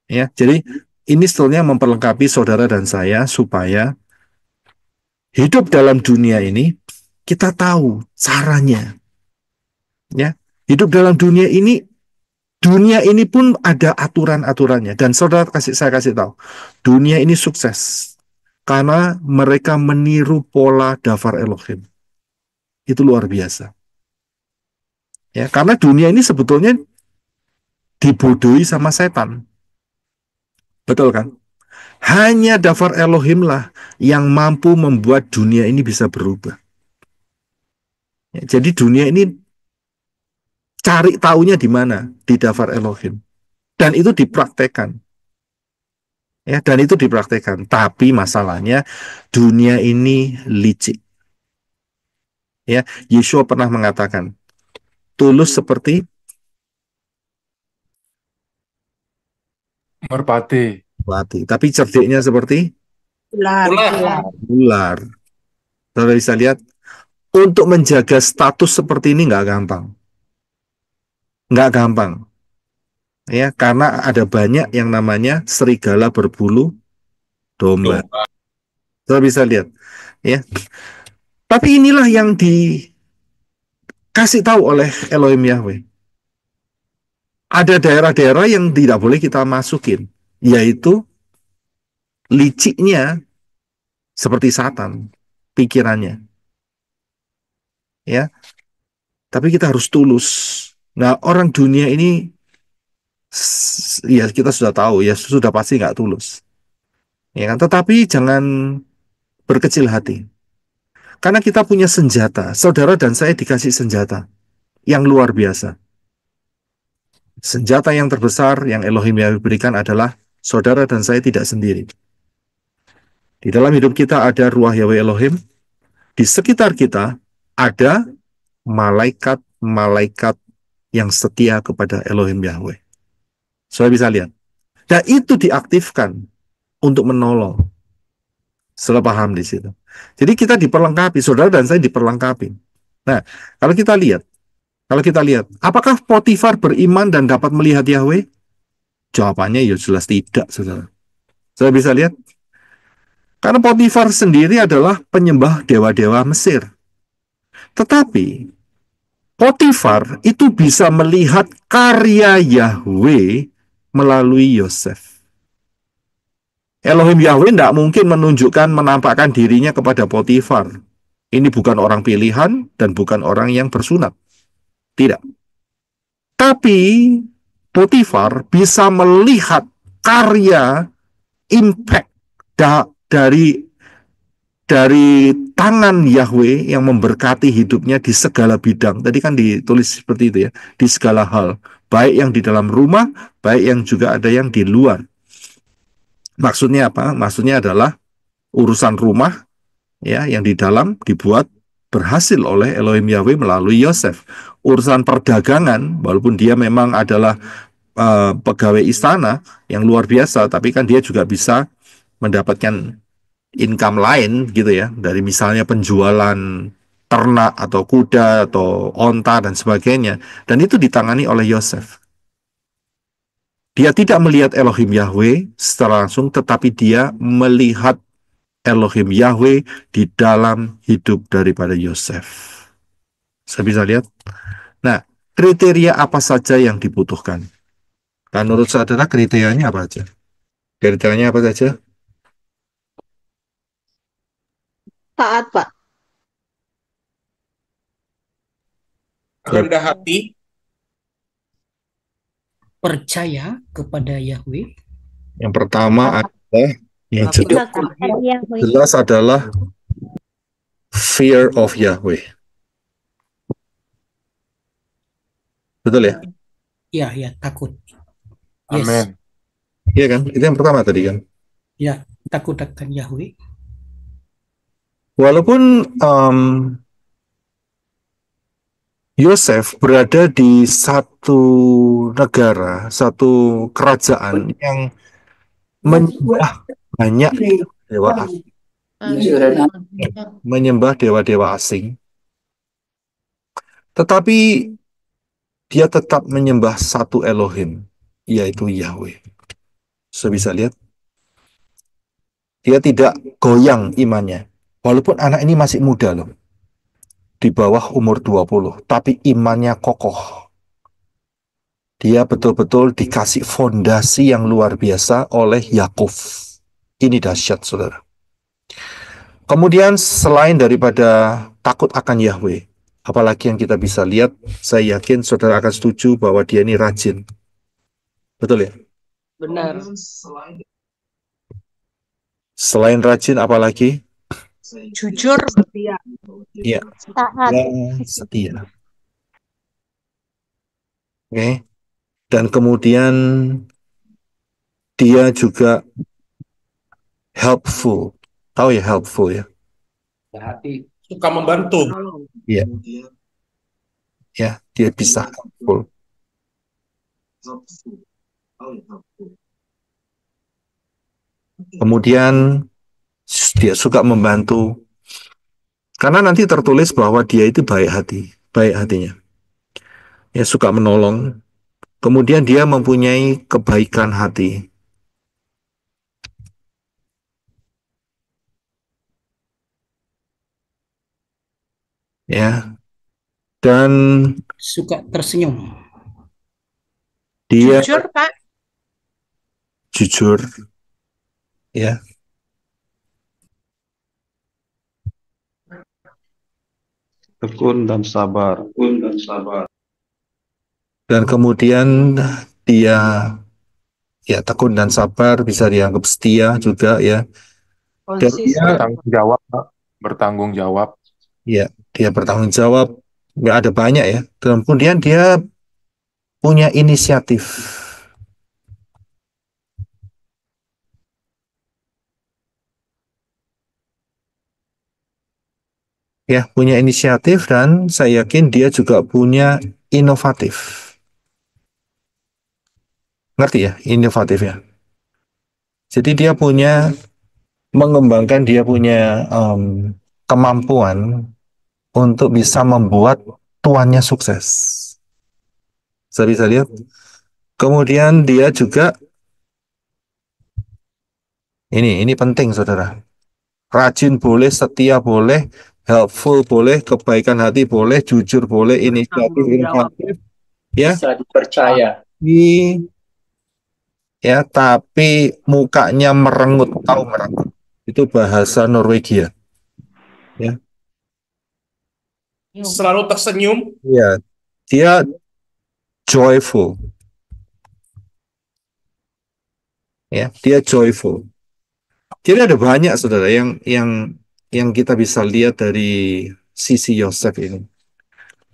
Ya, jadi ini sebetulnya memperlengkapi saudara dan saya supaya hidup dalam dunia ini kita tahu caranya. Ya, hidup dalam dunia ini pun ada aturan-aturannya. Dan saudara saya kasih tahu, dunia ini sukses karena mereka meniru pola Dafar Elohim. Itu luar biasa. Ya, karena dunia ini sebetulnya dibodohi sama setan. Betul kan? Hanya Dafar Elohim lah yang mampu membuat dunia ini bisa berubah. Ya, jadi dunia ini cari taunya di mana? Di Dafar Elohim. Dan itu dipraktekkan. Ya, dan itu dipraktekkan. Tapi masalahnya dunia ini licik. Ya, Yeshua pernah mengatakan, tulus seperti Merpati. melati, tapi cerdiknya seperti Ular. ular. Saudara bisa lihat, untuk menjaga status seperti ini nggak gampang. Nggak gampang. Ya, karena ada banyak yang namanya serigala berbulu domba. Saudara bisa lihat. Ya. Tapi inilah yang dikasih tahu oleh Elohim Yahweh. Ada daerah-daerah yang tidak boleh kita masukin, yaitu liciknya seperti Satan, pikirannya. Ya, tapi kita harus tulus. Nah, orang dunia ini, ya kita sudah tahu, ya sudah pasti nggak tulus. Ya kan? Tetapi jangan berkecil hati. Karena kita punya senjata. Saudara dan saya dikasih senjata yang luar biasa. Senjata yang terbesar yang Elohim Yahweh berikan adalah saudara dan saya tidak sendiri. Di dalam hidup kita ada ruah Yahweh Elohim. Di sekitar kita ada malaikat-malaikat yang setia kepada Elohim Yahweh. Saudara bisa lihat. Dan itu diaktifkan untuk menolong. Saudara paham di situ. Jadi kita diperlengkapi, saudara dan saya diperlengkapi. Nah, kalau kita lihat, apakah Potifar beriman dan dapat melihat Yahweh? Jawabannya ya jelas tidak, saudara. Saudara bisa lihat, karena Potifar sendiri adalah penyembah dewa-dewa Mesir. Tetapi Potifar itu bisa melihat karya Yahweh melalui Yosef. Elohim Yahweh tidak mungkin menampakkan dirinya kepada Potifar. Ini bukan orang pilihan dan bukan orang yang bersunat. Tidak. Tapi Potifar bisa melihat karya impact dari tangan Yahweh yang memberkati hidupnya di segala bidang. Tadi kan ditulis seperti itu ya, di segala hal. Baik yang di dalam rumah, baik yang juga ada yang di luar. Maksudnya apa? Maksudnya adalah urusan rumah ya yang di dalam dibuat berhasil oleh Elohim Yahweh melalui Yosef. Urusan perdagangan, walaupun dia memang adalah pegawai istana yang luar biasa, tapi kan dia juga bisa mendapatkan income lain gitu ya, dari misalnya penjualan ternak atau kuda atau onta dan sebagainya, dan itu ditangani oleh Yosef. Dia tidak melihat Elohim Yahweh secara langsung, tetapi dia melihat Elohim Yahweh di dalam hidup daripada Yosef. Saya bisa lihat. Nah, kriteria apa saja yang dibutuhkan? Dan menurut saudara kriterianya apa saja? Kriterianya apa saja? Taat, Pak. Rendah hati, percaya kepada Yahweh. Yang pertama adalah Yang Takut jelas, akan Yahweh. jelas adalah fear of Yahweh. Betul ya? Ya, ya, takut. Yes. Amin. Iya kan? Itu yang pertama tadi kan. Ya, takut akan Yahweh. Walaupun Yosef berada di satu negara, satu kerajaan yang menyembah banyak dewa asing, menyembah dewa-dewa asing, tetapi dia tetap menyembah satu Elohim, yaitu Yahweh. Saya bisa lihat, dia tidak goyang imannya. Walaupun anak ini masih muda loh, di bawah umur 20, tapi imannya kokoh. Dia betul-betul dikasih fondasi yang luar biasa oleh Yakub. Ini dahsyat, saudara. Kemudian selain daripada takut akan Yahweh, apalagi yang kita bisa lihat, saya yakin saudara akan setuju bahwa dia ini rajin. Betul ya? Benar. Selain rajin, apalagi? Jujur, setia. Iya, Taat. dia setia. Oke. Dan kemudian dia juga helpful. Tahu ya helpful ya? Suka membantu. Iya. Ya, dia bisa helpful. Kemudian dia suka membantu. Karena nanti tertulis bahwa dia itu baik hati, baik hatinya. Ya, suka menolong. Kemudian dia mempunyai kebaikan hati. Ya. Dan Suka tersenyum. dia Jujur, Pak. jujur. Ya. Tekun dan sabar. Dan kemudian dia ya tekun dan sabar, bisa dianggap setia juga ya. Dan dia Bertanggung jawab, Pak. Bertanggung jawab. ya dia bertanggung jawab. Nggak ada banyak ya. Dan kemudian dia punya inisiatif. Ya, punya inisiatif dan saya yakin dia juga punya inovatif. Ngerti ya, inovatif ya. Jadi dia punya mengembangkan dia punya kemampuan untuk bisa membuat tuannya sukses. Saya bisa lihat. Kemudian dia juga ini penting saudara. Rajin boleh, setia boleh, helpful boleh, kebaikan hati boleh, jujur boleh, inisiatif, inovatif, ya. Bisa dipercaya. Tapi mukanya merengut, tahu merengut. Itu bahasa Norwegia. Ya. Selalu tersenyum. Ya, dia joyful. Ya, dia joyful. Jadi ada banyak saudara yang kita bisa lihat dari sisi Yosef ini.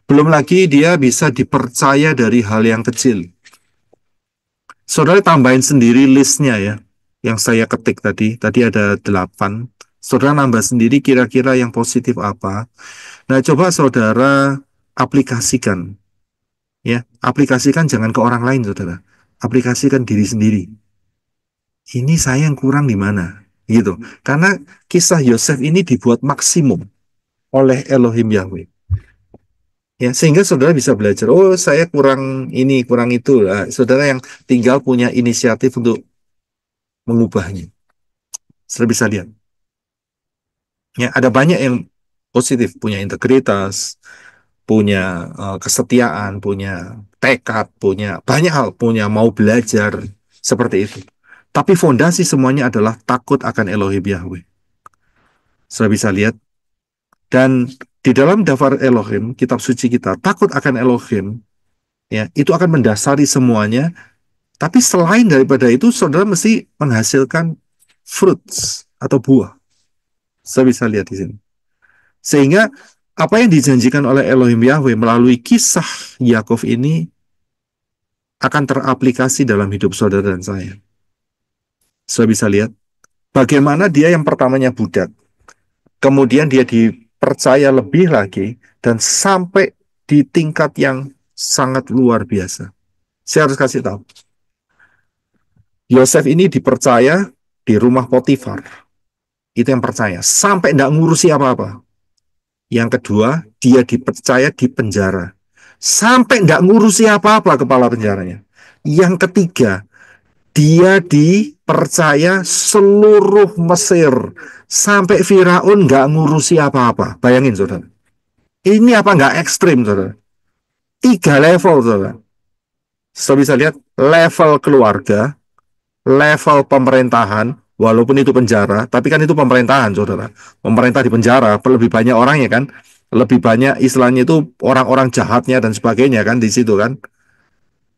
Belum lagi dia bisa dipercaya dari hal yang kecil. Saudara tambahin sendiri listnya ya, yang saya ketik tadi. Tadi ada 8. Saudara nambah sendiri kira-kira yang positif apa. Nah, coba saudara aplikasikan. Ya, aplikasikan jangan ke orang lain, saudara. Aplikasikan diri sendiri. Ini saya yang kurang di mana? Gitu. Karena kisah Yosef ini dibuat maksimum oleh Elohim Yahweh. Ya, sehingga saudara bisa belajar, oh saya kurang ini, kurang itu. Nah, saudara yang tinggal punya inisiatif untuk mengubahnya. Saudara bisa lihat. Ya, ada banyak yang positif, punya integritas, punya kesetiaan, punya tekad, punya banyak hal, punya mau belajar seperti itu. Tapi fondasi semuanya adalah takut akan Elohim Yahweh. Sudah bisa lihat. Dan di dalam daftar Elohim, kitab suci kita, takut akan Elohim, ya, itu akan mendasari semuanya. Tapi selain daripada itu, saudara mesti menghasilkan fruits atau buah. Saya bisa lihat di sini. Sehingga apa yang dijanjikan oleh Elohim Yahweh melalui kisah Yakov ini akan teraplikasi dalam hidup saudara dan saya. Saya bisa lihat bagaimana dia yang pertamanya budak, kemudian dia dipercaya lebih lagi dan sampai di tingkat yang sangat luar biasa. Saya harus kasih tahu. Yosef ini dipercaya di rumah Potifar. Itu yang percaya. Sampai tidak ngurusi apa-apa. Yang kedua, dia dipercaya di penjara. Sampai tidak ngurusi apa-apa kepala penjaranya. Yang ketiga, dia dipercaya seluruh Mesir. Sampai Firaun nggak ngurusi apa-apa. Bayangin, saudara. Ini apa nggak ekstrim, saudara? 3 level, saudara. Saya bisa lihat level keluarga, level pemerintahan, walaupun itu penjara, tapi kan itu pemerintahan, saudara. Pemerintah di penjara, lebih banyak orangnya kan, lebih banyak istilahnya itu orang-orang jahatnya dan sebagainya kan di situ kan.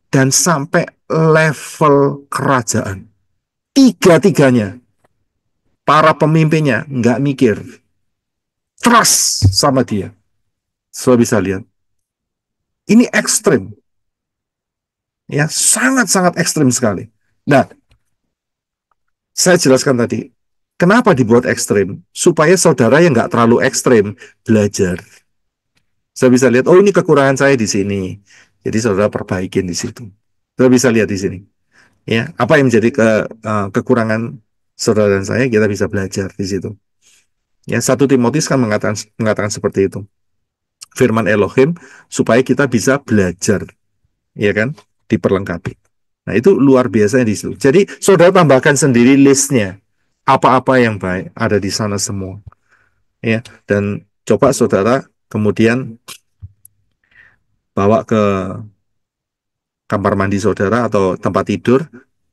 Dan sampai level kerajaan, tiga-tiganya, para pemimpinnya nggak mikir, trust sama dia. Saya bisa lihat, ini ekstrim, ya sangat-sangat ekstrim sekali. Nah, saya jelaskan tadi, kenapa dibuat ekstrim? Supaya saudara yang nggak terlalu ekstrim belajar. Saya bisa lihat, oh ini kekurangan saya di sini. Jadi saudara perbaikin di situ. Saudara bisa lihat di sini. Ya, apa yang menjadi kekurangan saudara dan saya, kita bisa belajar di situ. Ya, 1 Timotius kan mengatakan seperti itu. Firman Elohim supaya kita bisa belajar, ya kan, diperlengkapi. Nah, itu luar biasa di situ. Jadi saudara tambahkan sendiri listnya. Apa-apa yang baik ada di sana semua. Ya, dan coba saudara kemudian bawa ke kamar mandi saudara atau tempat tidur,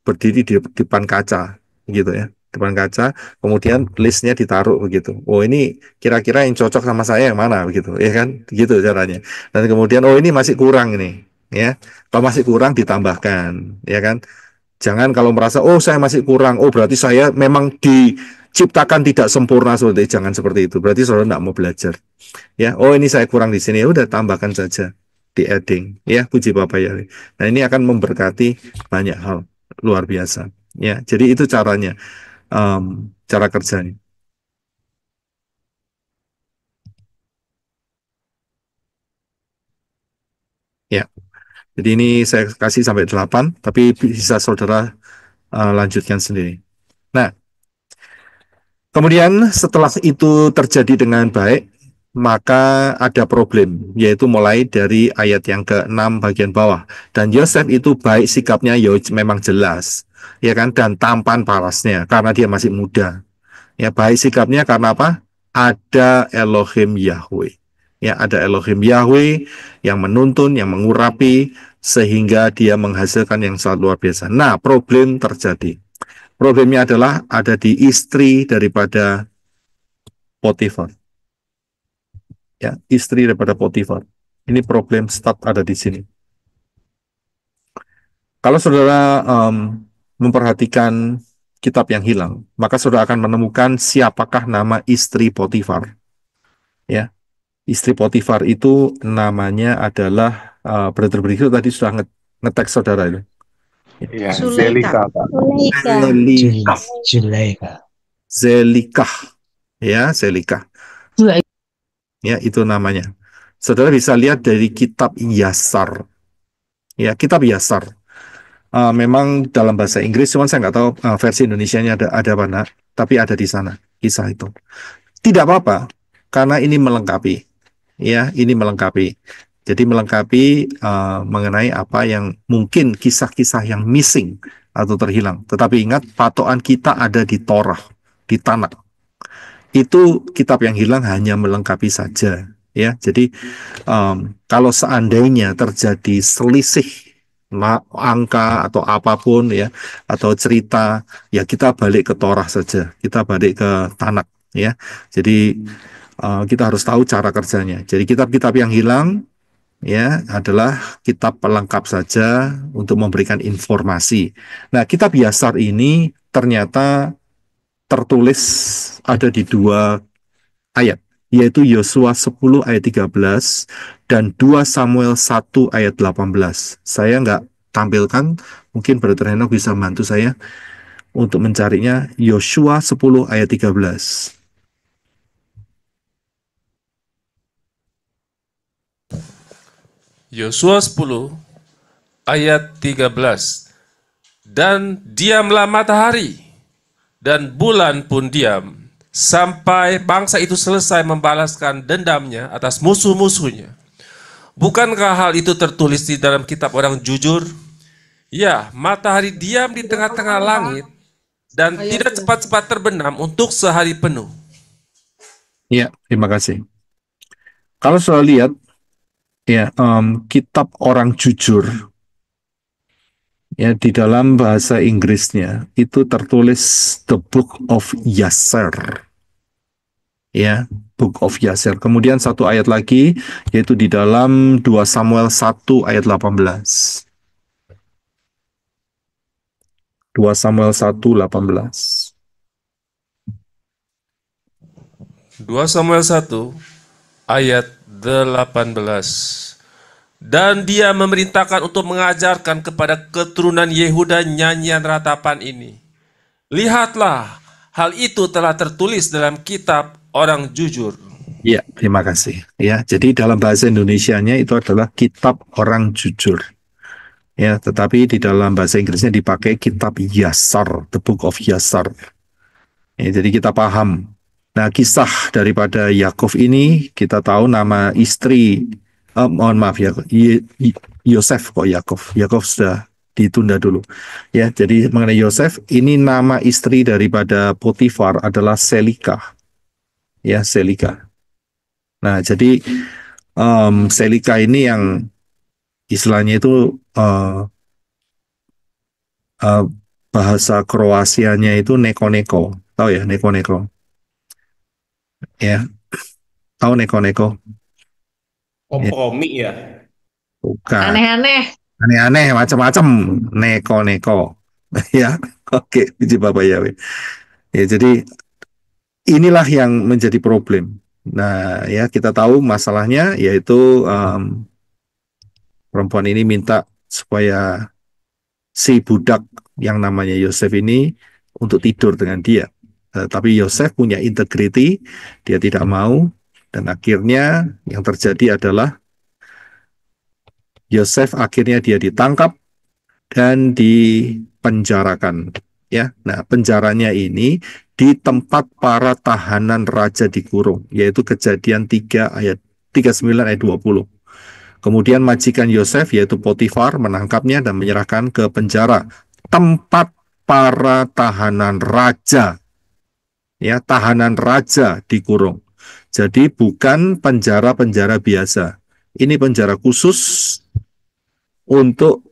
berdiri di depan kaca gitu ya, depan kaca, kemudian listnya ditaruh begitu. Oh, ini kira-kira yang cocok sama saya yang mana begitu, ya kan, gitu caranya. Dan kemudian oh ini masih kurang ini, ya, kalau masih kurang ditambahkan, ya kan. Jangan kalau merasa oh saya masih kurang, oh berarti saya memang diciptakan tidak sempurna, saudara. Jangan seperti itu, berarti saudara tidak mau belajar. Ya, oh ini saya kurang di sini, ya udah tambahkan saja, di adding, ya, puji Bapak ya. Nah, ini akan memberkati banyak hal luar biasa, ya. Jadi itu caranya, cara kerjanya. Ya, jadi ini saya kasih sampai 8, tapi bisa saudara lanjutkan sendiri. Nah, kemudian setelah itu terjadi dengan baik, maka ada problem, yaitu mulai dari ayat yang ke-6 bagian bawah. Dan Yosef itu baik sikapnya, ya memang jelas, ya kan, dan tampan parasnya karena dia masih muda. Ya, baik sikapnya karena apa? Ada Elohim Yahweh. Ya, ada Elohim Yahweh yang menuntun, yang mengurapi, sehingga dia menghasilkan yang sangat luar biasa. Nah, problem terjadi. Problemnya adalah ada di istri daripada Potifar. Ya, istri daripada Potifar. Ini problem start ada di sini. Kalau saudara memperhatikan kitab yang hilang, maka saudara akan menemukan siapakah nama istri Potifar. Ya, istri Potifar itu namanya adalah berikut tadi sudah ngetek saudara itu. Iya, Zulaika. Zelika, Pak. Zelikah. Zulaika. Zelikah. Ya, Zelikah. Ya, itu namanya. Saudara bisa lihat dari kitab Yasar. Ya, kitab Yasar. Memang dalam bahasa Inggris, cuman saya nggak tahu versi Indonesianya ada mana, tapi ada di sana kisah itu. Tidak apa-apa, karena ini melengkapi. Ya, ini melengkapi. Jadi melengkapi mengenai apa yang mungkin kisah-kisah yang missing atau terhilang. Tetapi ingat, patokan kita ada di Torah, di Tanakh. Itu kitab yang hilang hanya melengkapi saja. Ya, jadi kalau seandainya terjadi selisih angka atau apapun ya, atau cerita, ya kita balik ke Torah saja, kita balik ke Tanakh ya. Jadi kita harus tahu cara kerjanya. Jadi kitab-kitab yang hilang ya adalah kitab pelengkap saja untuk memberikan informasi. Nah, kitab Yasar ini ternyata tertulis ada di dua ayat, yaitu Yosua 10 ayat 13 dan 2 Samuel 1 ayat 18. Saya nggak tampilkan, mungkin Brother Henok bisa bantu saya untuk mencarinya. Yosua 10 ayat 13. Yosua 10 ayat 13. Dan diamlah matahari dan bulan pun diam sampai bangsa itu selesai membalaskan dendamnya atas musuh-musuhnya. Bukankah hal itu tertulis di dalam kitab orang jujur? Ya, matahari diam di tengah-tengah langit dan tidak cepat-cepat terbenam untuk sehari penuh. Ya, terima kasih. Kalau saudara lihat, ya, kitab orang jujur, ya, di dalam bahasa Inggrisnya itu tertulis The Book of Yasser, ya, Book of Yasser. Kemudian satu ayat lagi yaitu di dalam 2 Samuel 1 ayat 18. 2 Samuel 1:18. 2 Samuel 1 ayat 18. Dan dia memerintahkan untuk mengajarkan kepada keturunan Yehuda nyanyian ratapan ini. Lihatlah, hal itu telah tertulis dalam kitab orang jujur. Ya, terima kasih. Ya, jadi dalam bahasa Indonesianya itu adalah kitab orang jujur. Ya, tetapi di dalam bahasa Inggrisnya dipakai kitab Yasar, The Book of Yasar. Ya, jadi kita paham. Nah, kisah daripada Yakov ini kita tahu nama istri, mohon maaf ya, Yosef kok Yakov. Yakov sudah ditunda dulu. Ya, jadi mengenai Yosef, ini nama istri daripada Potifar adalah Selika. Ya, Selika. Nah, jadi Selika ini yang istilahnya itu bahasa Kroasianya itu neko-neko. Tahu ya, neko-neko? Ya, tahu neko-neko? Kompromi ya. Bukan. Aneh-aneh. Aneh-aneh, macam-macam. Neko-neko. Ya, oke, puji Bapak Yahweh. Ya, jadi inilah yang menjadi problem. Nah, ya kita tahu masalahnya yaitu perempuan ini minta supaya si budak yang namanya Yosef ini untuk tidur dengan dia. Tapi Yosef punya integriti, dia tidak mau, dan akhirnya yang terjadi adalah Yosef akhirnya dia ditangkap dan dipenjarakan. Ya, nah penjaranya ini di tempat para tahanan raja dikurung, yaitu Kejadian 3 ayat 39 ayat 20. Kemudian majikan Yosef yaitu Potifar menangkapnya dan menyerahkan ke penjara tempat para tahanan raja. Ya, tahanan raja dikurung. Jadi bukan penjara-penjara biasa. Ini penjara khusus untuk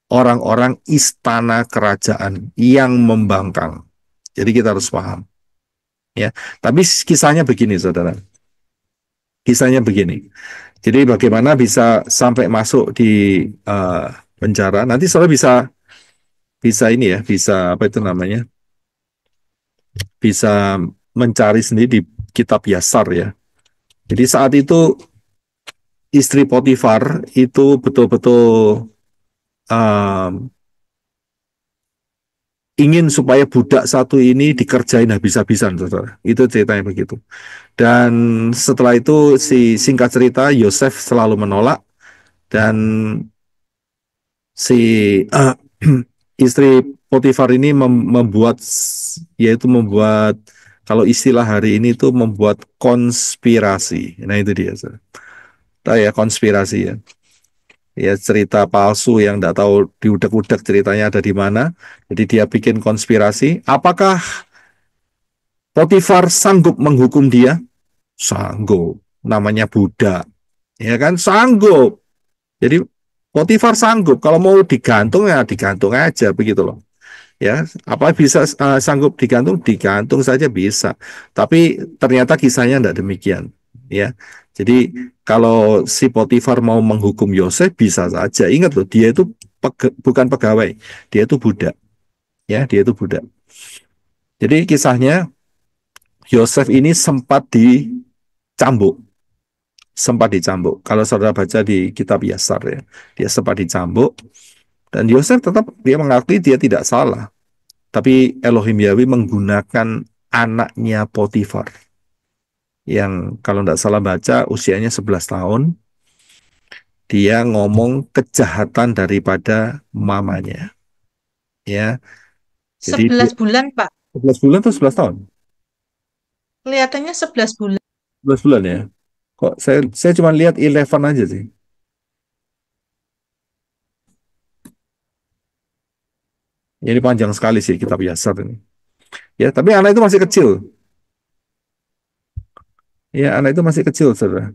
orang-orang istana kerajaan yang membangkang. Jadi kita harus paham. Ya, tapi kisahnya begini, saudara. Kisahnya begini. Jadi bagaimana bisa sampai masuk di penjara? Nanti saudara bisa ini ya, bisa apa itu namanya? Bisa mencari sendiri di kitab Yasar ya. Jadi saat itu istri Potifar itu betul-betul ingin supaya budak satu ini dikerjain habis-habisan, saudara. Itu ceritanya begitu. Dan setelah itu singkat cerita Yosef selalu menolak dan si istri Potifar ini membuat kalau istilah hari ini itu membuat konspirasi. Nah itu dia, saudara. Tahu ya konspirasi ya. Ya cerita palsu yang tidak tahu diudak-udak ceritanya ada di mana. Jadi dia bikin konspirasi. Apakah Potifar sanggup menghukum dia? Sanggup. Namanya budak. Ya kan sanggup. Jadi Potifar sanggup. Kalau mau digantung ya digantung aja begitu loh. Ya, apa bisa sanggup digantung saja bisa. Tapi ternyata kisahnya tidak demikian. Ya. Jadi kalau si Potifar mau menghukum Yosef bisa saja. Ingat loh, dia itu bukan pegawai, dia itu budak. Ya, dia itu budak. Jadi kisahnya Yosef ini sempat dicambuk. Sempat dicambuk. Kalau saudara baca di kitab Yasar ya, dia sempat dicambuk dan Yosef tetap dia mengakui dia tidak salah. Tapi Elohim Yahweh menggunakan anaknya Potifar yang kalau tidak salah baca usianya 11 tahun. Dia ngomong kejahatan daripada mamanya. Ya. Jadi 11 bulan, Pak. 11 bulan atau 11 tahun? Kelihatannya 11 bulan. 11 bulan ya. Kok saya cuma lihat 11 aja sih. Jadi panjang sekali sih kitab Yasar ini. Ya, tapi anak itu masih kecil. Ya, anak itu masih kecil, saudara.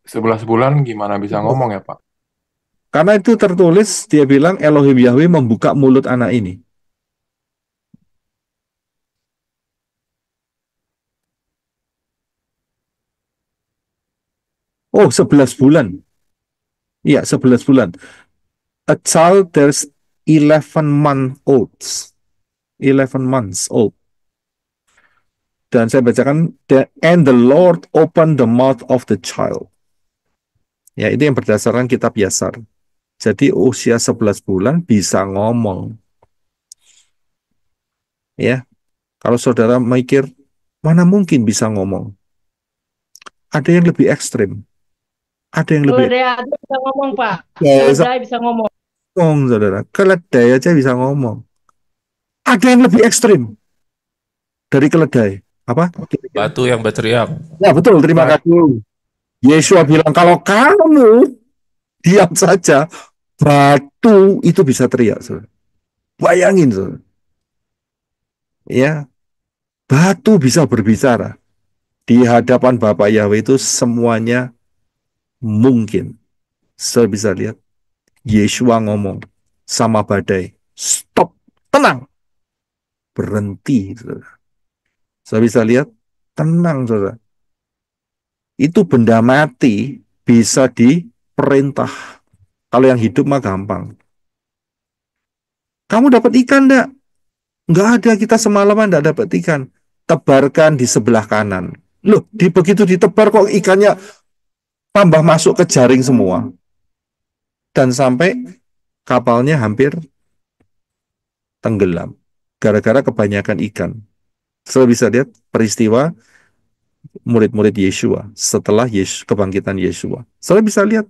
11 bulan gimana bisa ngomong ya, Pak? Karena itu tertulis, dia bilang Elohim Yahweh membuka mulut anak ini. Oh, 11 bulan. Iya, 11 bulan. A child there's 11 months old. 11 months old. Dan saya bacakan, and the Lord opened the mouth of the child. Ya, itu yang berdasarkan kitab Yasar. Jadi usia 11 bulan bisa ngomong. Ya, kalau saudara mikir, mana mungkin bisa ngomong? Ada yang lebih ekstrim. Ada yang lebih Keledai aja bisa ngomong, Pak. ya, bisa Keledai bisa ngomong. ngomong, saudara. Keledai aja bisa ngomong. Ada yang lebih ekstrim dari keledai. Apa? Batu yang berteriak. Ya, betul. Terima kasih. Yesua bilang, kalau kamu diam saja, batu itu bisa teriak, saudara. Bayangin, saudara. Ya, batu bisa berbicara. Di hadapan Bapak Yahweh itu semuanya mungkin. Saya bisa lihat Yesua ngomong sama badai, stop, tenang, berhenti, saudara. Saya bisa lihat, tenang, saudara. Itu benda mati bisa diperintah. Kalau yang hidup mah gampang. Kamu dapat ikan enggak? Enggak ada, kita semalaman enggak dapat ikan. Tebarkan di sebelah kanan. Loh, begitu ditebar kok ikannya tambah masuk ke jaring semua. Dan sampai kapalnya hampir tenggelam. Gara-gara kebanyakan ikan. Saya bisa lihat peristiwa murid-murid Yesua setelah kebangkitan Yesua. Saya bisa lihat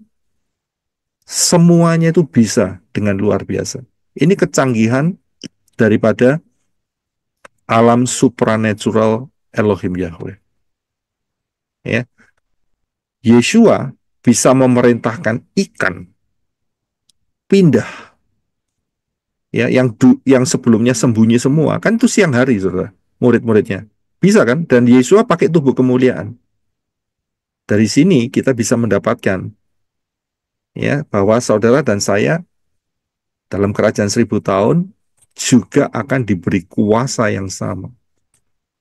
semuanya itu bisa dengan luar biasa. Ini kecanggihan daripada alam supranatural Elohim Yahweh. Ya. Yesua bisa memerintahkan ikan pindah, ya, yang sebelumnya sembunyi semua, kan itu siang hari, saudara, murid-muridnya bisa kan, dan Yesua pakai tubuh kemuliaan. Dari sini kita bisa mendapatkan, ya, bahwa saudara dan saya dalam kerajaan 1000 tahun juga akan diberi kuasa yang sama.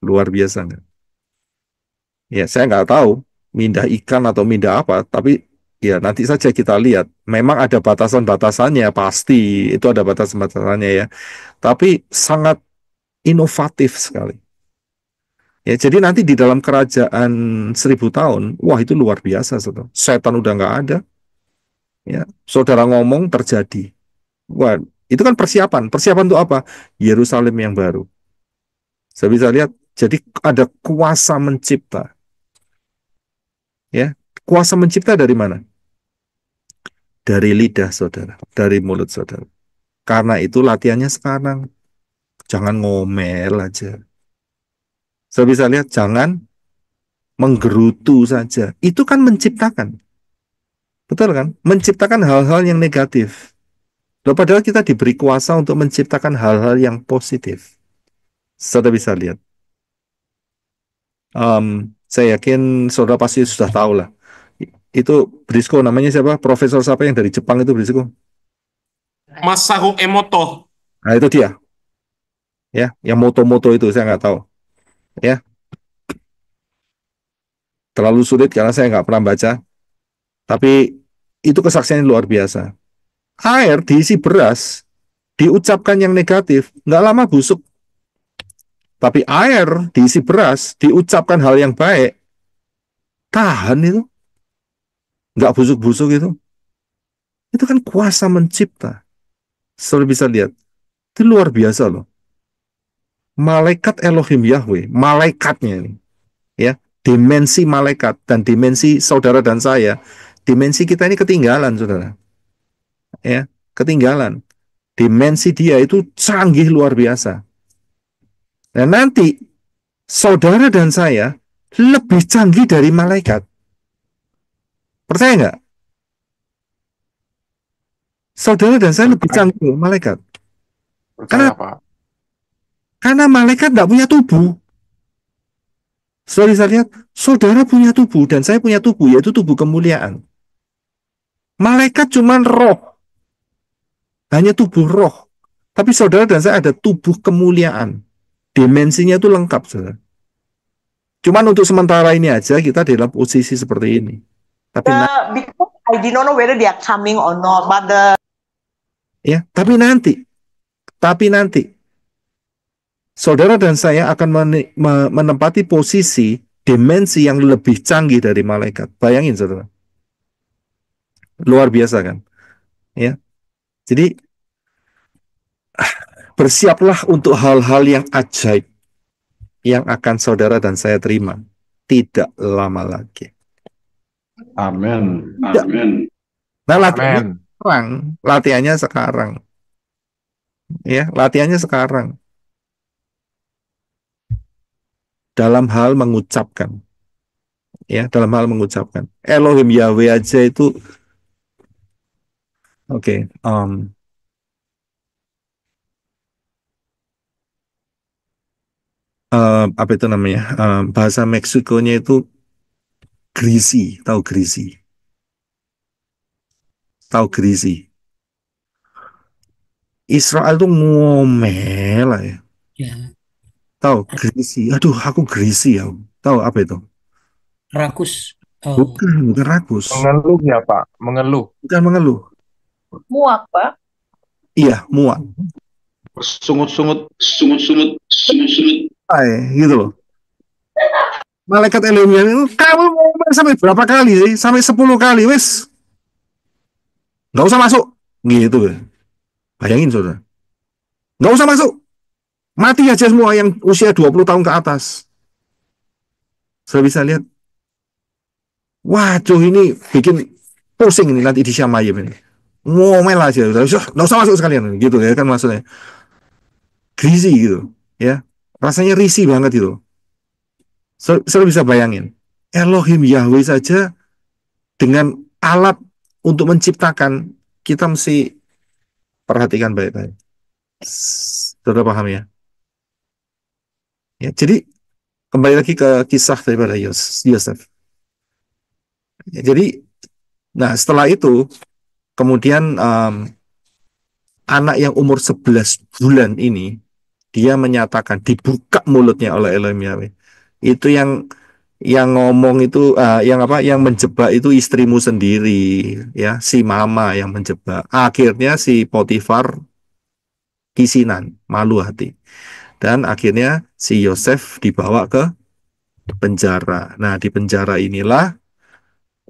Luar biasa nggak? Ya, saya nggak tahu mindah ikan atau mindah apa, tapi ya nanti saja kita lihat. Memang ada batasan-batasannya, pasti itu ada batasan-batasannya ya. Tapi sangat inovatif sekali. Ya, jadi nanti di dalam kerajaan 1000 tahun, wah itu luar biasa, saudara. Setan udah nggak ada. Ya, saudara ngomong terjadi. Wah, itu kan persiapan. Persiapan untuk apa? Yerusalem yang baru. Saya bisa lihat. Jadi ada kuasa mencipta. Ya, kuasa mencipta dari mana? Dari lidah saudara, dari mulut saudara. Karena itu latihannya sekarang. Jangan ngomel aja. Saya bisa lihat, jangan menggerutu saja. Itu kan menciptakan. Betul kan? Menciptakan hal-hal yang negatif. Loh, padahal kita diberi kuasa untuk menciptakan hal-hal yang positif. Saudara bisa lihat. Saya yakin saudara pasti sudah tahu lah. Itu Brisco, namanya siapa? Profesor siapa yang dari Jepang itu, Brisco? Masaru Emoto. Nah, itu dia. Ya, yang moto-moto itu saya nggak tahu. Ya, terlalu sulit karena saya nggak pernah baca. Tapi itu kesaksian yang luar biasa. Air diisi beras, diucapkan yang negatif, nggak lama busuk. Tapi air diisi beras, diucapkan hal yang baik, tahan itu, nggak busuk-busuk itu. Itu kan kuasa mencipta. Saudara bisa lihat, itu luar biasa loh. Malaikat Elohim Yahweh, malaikatnya ini, ya, dimensi malaikat dan dimensi saudara dan saya, dimensi kita ini ketinggalan, saudara, ya, ketinggalan. Dimensi dia itu canggih luar biasa. Nah nanti saudara dan saya lebih canggih dari malaikat. Percaya nggak? Saudara dan saya lebih Percaya, canggih dari malaikat. percaya Karena Pak. karena malaikat nggak punya tubuh. Saudara bisa lihat, saudara punya tubuh dan saya punya tubuh, yaitu tubuh kemuliaan. Malaikat cuma roh, hanya tubuh roh. Tapi saudara dan saya ada tubuh kemuliaan. Dimensinya itu lengkap, saudara. Cuman untuk sementara ini aja kita dalam posisi seperti ini. Tapi Because I did not know whether they are coming or not, but ya, tapi nanti saudara dan saya akan menempati posisi dimensi yang lebih canggih dari malaikat. Bayangin, saudara. Luar biasa kan? Ya. Jadi bersiaplah untuk hal-hal yang ajaib yang akan saudara dan saya terima tidak lama lagi. Amin. Ya. Nah, latihannya Amin. sekarang, latihannya sekarang. Ya, latihannya sekarang. Dalam hal mengucapkan. Ya, dalam hal mengucapkan. Elohim Yahweh aja itu oke, apa itu namanya? Bahasa Meksikonya itu greasy, tahu greasy? Tahu greasy. Israel tuh ngomel lah ya. Ya, Tahu greasy. Aduh, aku greasy ya. Tahu apa itu? rakus. Oh, Bukan ragus. Mengeluh ya Pak, mengeluh. Bukan mengeluh. Muak, Pak. Iya, muak. Sungut-sungut. Gitu loh. Malaikat Elohim itu, kamu ngomel sampai berapa kali sih? Sampai 10 kali, wes. Nggak usah masuk. Gitu ya. Bayangin, saudara. Nggak usah masuk. Mati aja semua yang usia 20 tahun ke atas. Saya bisa lihat. Waduh, ini bikin pusing ini nanti di Syamayim ini. Ngomel aja. Nggak usah masuk sekalian. Gitu ya kan maksudnya. Greasy gitu. Ya. Rasanya risih banget gitu. Saya bisa bayangin. Elohim Yahweh saja dengan alat untuk menciptakan, kita mesti perhatikan baik-baik. Sudah paham ya? Ya, jadi kembali lagi ke kisah daripada Yosef. Ya, jadi, nah setelah itu kemudian anak yang umur 11 bulan ini dia menyatakan, dibuka mulutnya oleh Elohim Yahweh. Itu yang ngomong itu yang apa, yang menjebak itu istrimu sendiri, ya, si mama yang menjebak. Akhirnya si Potifar kisinan, malu hati, dan akhirnya si Yosef dibawa ke penjara. Nah, di penjara inilah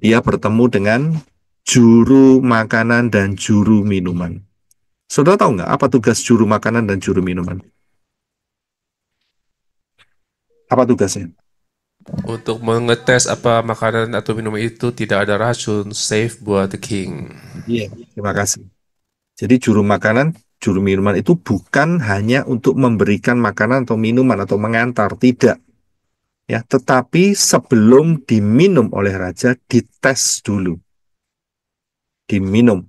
dia bertemu dengan juru makanan dan juru minuman. Saudara tahu nggak apa tugas juru makanan dan juru minuman? Apa tugasnya? Untuk mengetes apa makanan atau minum itu tidak ada racun, safe buat the king. Iya, terima kasih. Jadi juru makanan, juru minuman itu bukan hanya untuk memberikan makanan atau minuman atau mengantar, tidak. Ya, tetapi sebelum diminum oleh raja, dites dulu. Diminum.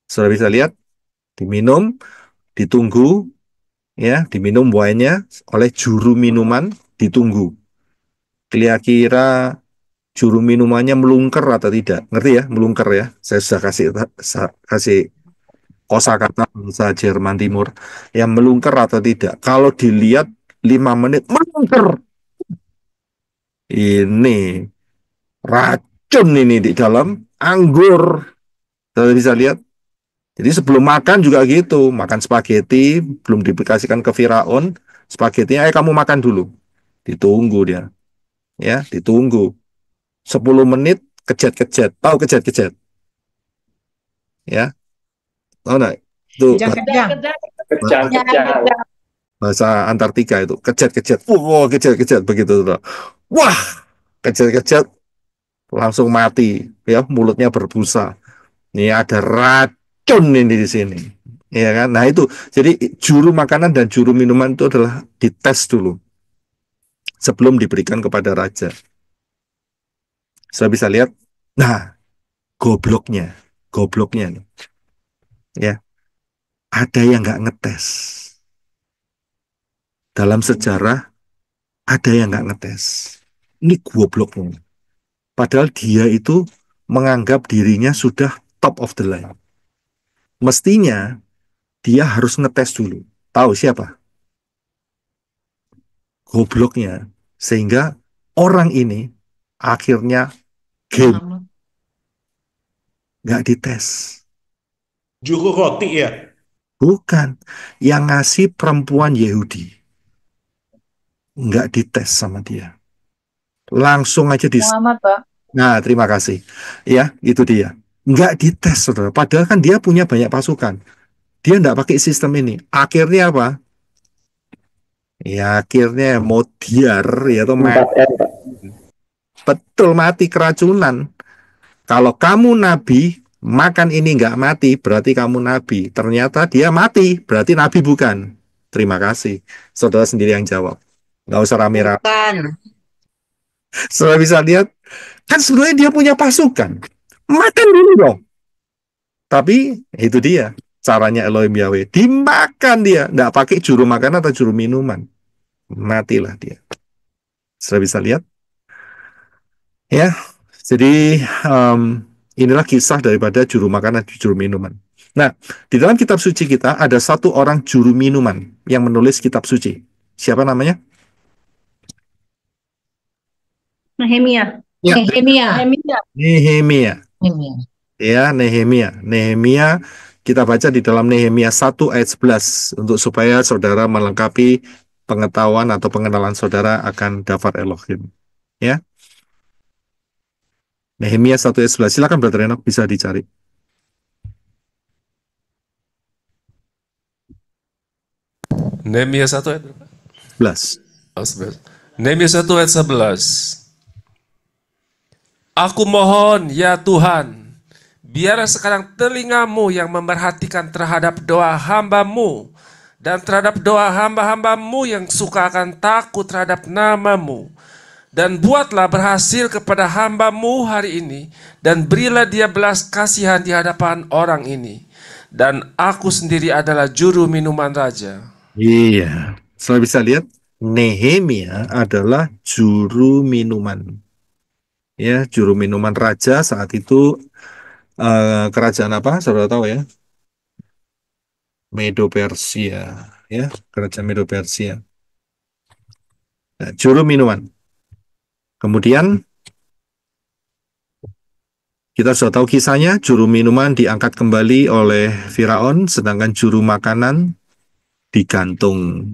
Saudara bisa lihat, diminum, ditunggu, ya, diminum wine-nya oleh juru minuman, ditunggu. Kira-kira juru minumannya melungker atau tidak? Ngerti ya, melungker ya. Saya sudah kasih kosakata bahasa Jerman Timur. Yang melungker atau tidak? Kalau dilihat 5 menit melungker. Ini racun ini di dalam anggur. Saudara bisa lihat. Jadi sebelum makan juga gitu, makan spaghetti, belum dikasihkan ke Firaun, spaghettinya, kamu makan dulu. Ditunggu dia, ya, ditunggu. 10 menit, kejet-kejet. Tahu kejet-kejet? Ya, tahu nggak? Itu Kejang-kejang. Kejang-kejang. bahasa Antartika itu, kejet-kejet. Kejet-kejet, begitu. Tuh. Wah, kejet-kejet, langsung mati. Ya, mulutnya berbusa. Ini ada racun ini di sini. Ya kan? Nah itu, jadi juru makanan dan juru minuman itu adalah dites dulu sebelum diberikan kepada raja. Saya bisa lihat, nah gobloknya, gobloknya nih, ya ada yang nggak ngetes. Dalam sejarah ada yang nggak ngetes. Ini gobloknya. Padahal dia itu menganggap dirinya sudah top of the line. Mestinya dia harus ngetes dulu. Tahu siapa? Gobloknya. Sehingga orang ini akhirnya game, nggak dites. Juru roti ya. Bukan. Yang ngasih perempuan Yahudi. Nggak dites sama dia. Langsung aja Muhammad, Pak. Nah, terima kasih. Ya, itu dia. Nggak dites, saudara. Padahal kan dia punya banyak pasukan. Dia nggak pakai sistem ini. Akhirnya apa? Ya, akhirnya mau diar, ya, atau mati. 4M, Pak. Betul, mati keracunan. Kalau kamu nabi, makan ini nggak mati, berarti kamu nabi. Ternyata dia mati, berarti nabi bukan. Terima kasih. Saudara sendiri yang jawab. Nggak usah rame-rame. Bukan. Saudara bisa lihat, kan sebenarnya dia punya pasukan. Makan dulu dong. Tapi itu dia caranya Elohim Yahweh. Dimakan dia. Nggak pakai juru makan atau juru minuman. Matilah dia. Saudara bisa lihat. Ya, jadi inilah kisah daripada juru makan dan juru minuman. Nah, di dalam kitab suci kita ada satu orang juru minuman yang menulis kitab suci. Siapa namanya? Nehemia. Ya, Nehemia. Nehemia. Ya, Nehemia. Nehemia kita baca di dalam Nehemia 1 ayat 11 untuk supaya saudara melengkapi pengetahuan atau pengenalan saudara akan Dafar Elohim. Ya. Nehemia 1 ayat 11. Silakan Brother Enoch, bisa dicari. Nehemia 1 ayat berapa? 11. Oh, 11. Nehemia 1 ayat 11. Aku mohon ya Tuhan, biarlah sekarang telingamu yang memerhatikan terhadap doa hamba-Mu dan terhadap doa hamba-hamba-Mu yang suka akan takut terhadap nama-Mu. Dan buatlah berhasil kepada hamba-Mu hari ini, dan berilah dia belas kasihan di hadapan orang ini. Dan aku sendiri adalah juru minuman raja. Iya, saya bisa lihat Nehemia adalah juru minuman. Ya, juru minuman raja saat itu kerajaan apa? Saudara tahu ya? Medo Persia, ya, kerajaan Medo Persia. Nah, juru minuman. Kemudian kita sudah tahu kisahnya, juru minuman diangkat kembali oleh Firaun, sedangkan juru makanan digantung.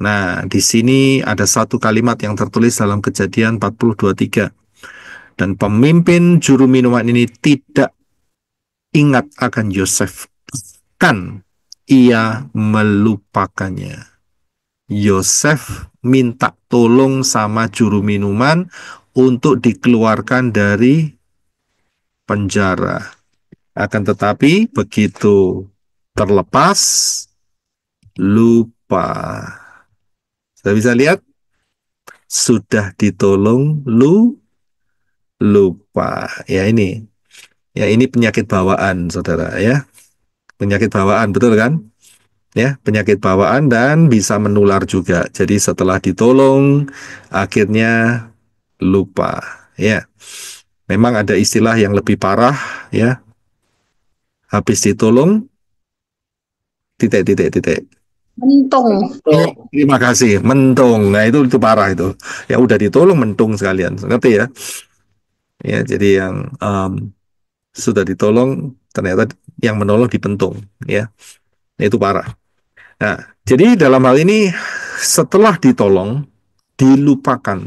Nah, di sini ada satu kalimat yang tertulis dalam Kejadian 40:23. Dan pemimpin juru minuman ini tidak ingat akan Yosef, kan ia melupakannya. Yosef minta tolong sama juru minuman untuk dikeluarkan dari penjara. Akan tetapi begitu terlepas, lupa. Saya bisa lihat, sudah ditolong, lupa. Ya ini penyakit bawaan, saudara ya. Penyakit bawaan, betul kan? Ya, penyakit bawaan dan bisa menular juga. Jadi setelah ditolong, akhirnya lupa. Ya, memang ada istilah yang lebih parah, ya. Habis ditolong, titik. Mentung. Terima kasih, mentung. Nah itu parah itu. Ya udah ditolong mentung sekalian, ngerti ya? Ya, jadi yang Sudah ditolong, ternyata yang menolong dipentung, ya. Itu parah. Nah, jadi dalam hal ini setelah ditolong, dilupakan.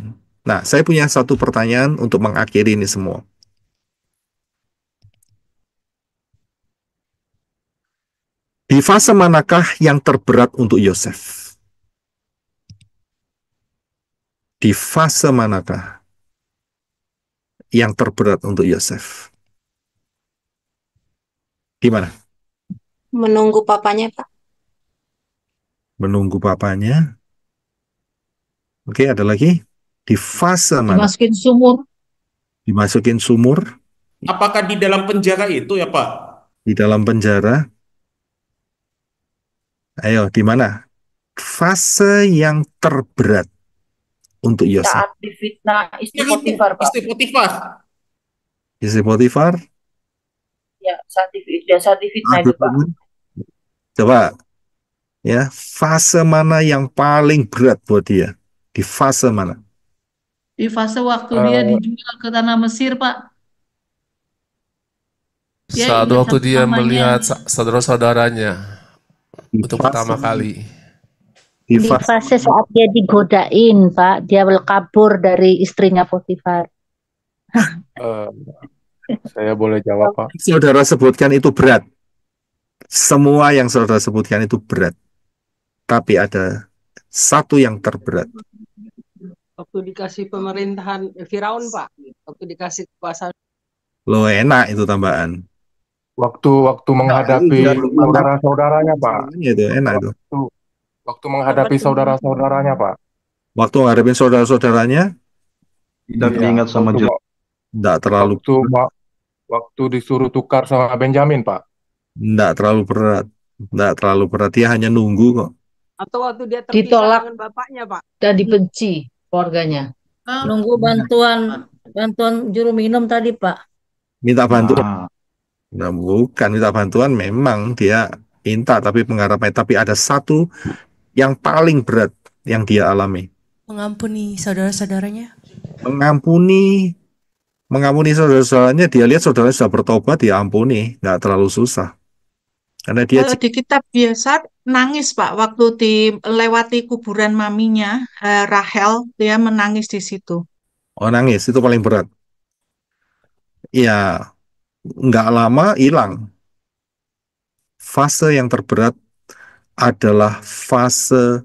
Nah, saya punya satu pertanyaan untuk mengakhiri ini semua. Di fase manakah yang terberat untuk Yosef? Di fase manakah yang terberat untuk Yosef? Gimana? Menunggu papanya, Pak. Menunggu papanya. Oke, ada lagi? Di fase mana? Dimasukin sumur. Dimasukin sumur, Apakah di dalam penjara itu ya Pak? di dalam penjara. Ayo, di mana? Fase yang terberat untuk Yosef. Saat difitnah istri Ya itu, Potifar, Pak. istri Potifar. Istri Potifar. Ya, saat difitnah itu, Pak. Coba, ya, fase mana yang paling berat buat dia? Di fase mana? Di fase waktu dia dijual ke tanah Mesir, Pak. Dia Saat ingat waktu sama dia mamanya. melihat saudara-saudaranya Di untuk fase- pertama kali. Di Di fase fase saat dia digodain, Pak. Dia kabur dari istrinya Potifar. Saya boleh jawab, Pak? saudara sebutkan itu berat. Semua yang saudara sebutkan itu berat. Tapi ada satu yang terberat. Waktu dikasih pemerintahan Firaun, Pak. Waktu dikasih kekuasaan. Lo enak itu tambahan. Waktu menghadapi saudara-saudaranya, Pak. Itu enak itu. Waktu menghadapi saudara-saudaranya, Pak. Waktu ngadepin saudara-saudaranya, Tidak diingat sama Joseph. enggak terlalu Waktu disuruh tukar sama Benjamin, Pak. enggak terlalu berat. Enggak terlalu berat. Dia hanya nunggu kok. Atau waktu dia terpisah Ditolak. dengan bapaknya, Pak. Dan dibenci keluarganya. Nunggu bantuan juru minum tadi, Pak. Minta bantuan. Nah, bukan minta bantuan, memang dia minta, tapi pengharapannya. Tapi ada satu yang paling berat yang dia alami. Mengampuni saudara-saudaranya. Mengampuni saudara-saudaranya, dia lihat saudaranya sudah bertobat, dia ampuni. Nggak terlalu susah. Karena dia Kalau di kitab biasa nangis Pak waktu dilewati kuburan maminya Rahel, dia menangis di situ. nangis, itu paling berat. Ya, nggak lama hilang. Fase yang terberat adalah fase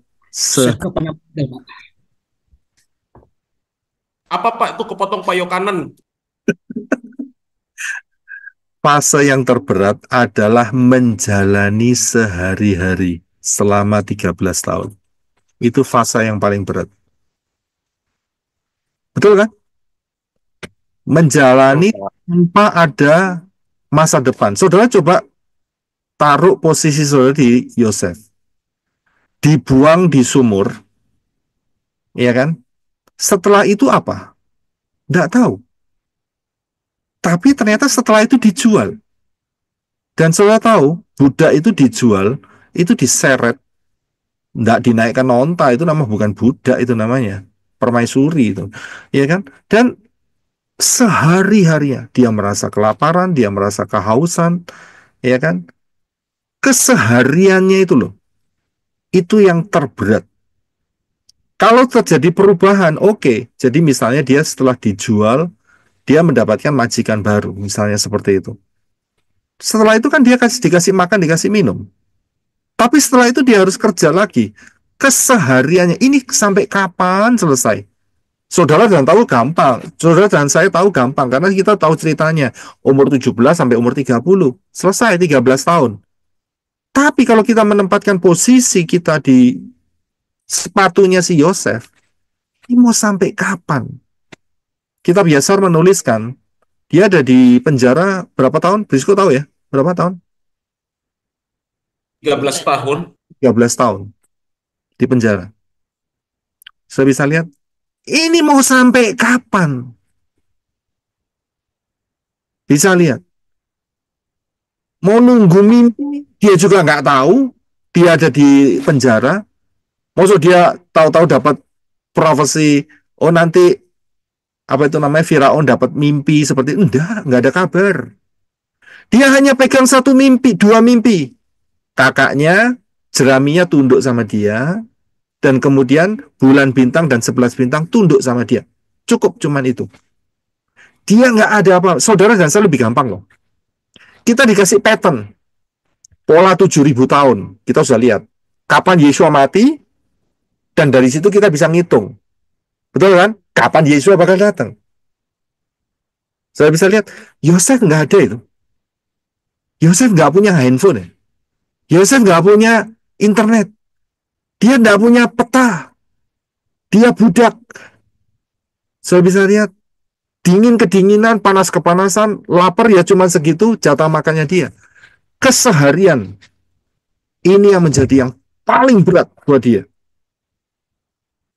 Apa Pak itu kepotong payokanan? fase yang terberat adalah menjalani sehari-hari selama 13 tahun. Itu fase yang paling berat. Betul kan? Menjalani tanpa ada masa depan. Saudara coba taruh posisi saudara di Yosef. Dibuang di sumur. Ya kan? Setelah itu apa? Nggak tahu. Tapi ternyata setelah itu dijual. Dan saudara tahu, budak itu dijual, itu diseret. Nggak dinaikkan onta, itu nama bukan budak, itu namanya permaisuri itu. Ya kan? Dan sehari-harinya dia merasa kelaparan, dia merasa kehausan, ya kan? Kesehariannya itu loh. Itu yang terberat. Kalau terjadi perubahan, oke. Jadi misalnya dia setelah dijual, dia mendapatkan majikan baru, misalnya seperti itu. Setelah itu kan dia dikasih makan, dikasih minum. Tapi setelah itu dia harus kerja lagi. Kesehariannya, ini sampai kapan selesai? Saudara dan tahu gampang. Saudara dan saya tahu gampang, karena kita tahu ceritanya. Umur 17 sampai umur 30. Selesai 13 tahun. Tapi kalau kita menempatkan posisi kita di sepatunya si Yosef, ini mau sampai kapan? Kita biasa menuliskan, dia ada di penjara berapa tahun? Brisco tahu ya? Berapa tahun? 13 tahun. 13 tahun di penjara. Saya bisa lihat, ini mau sampai kapan? Bisa lihat. Mau nunggu mimpi, dia juga nggak tahu. Dia ada di penjara. Maksud dia tahu-tahu dapat profesi, oh nanti apa itu namanya Firaun dapat mimpi seperti itu. Enggak ada kabar. Dia hanya pegang satu mimpi, dua mimpi. Kakaknya, jeraminya tunduk sama dia, dan kemudian bulan bintang dan 11 bintang tunduk sama dia. Cukup cuman itu. Dia nggak ada apa. Saudara dan saya lebih gampang loh. Kita dikasih pattern. Pola 7.000 tahun. Kita sudah lihat. Kapan Yesua mati, dan dari situ kita bisa ngitung. Betul kan? Kapan Yesua bakal datang. Saya bisa lihat, Yosef nggak ada itu. Yosef nggak punya handphone. Ya? Yosef nggak punya internet. Dia nggak punya peta. Dia budak. Saya bisa lihat, dingin kedinginan, panas kepanasan, lapar ya cuma segitu jatah makannya dia. Keseharian ini yang menjadi yang paling berat buat dia.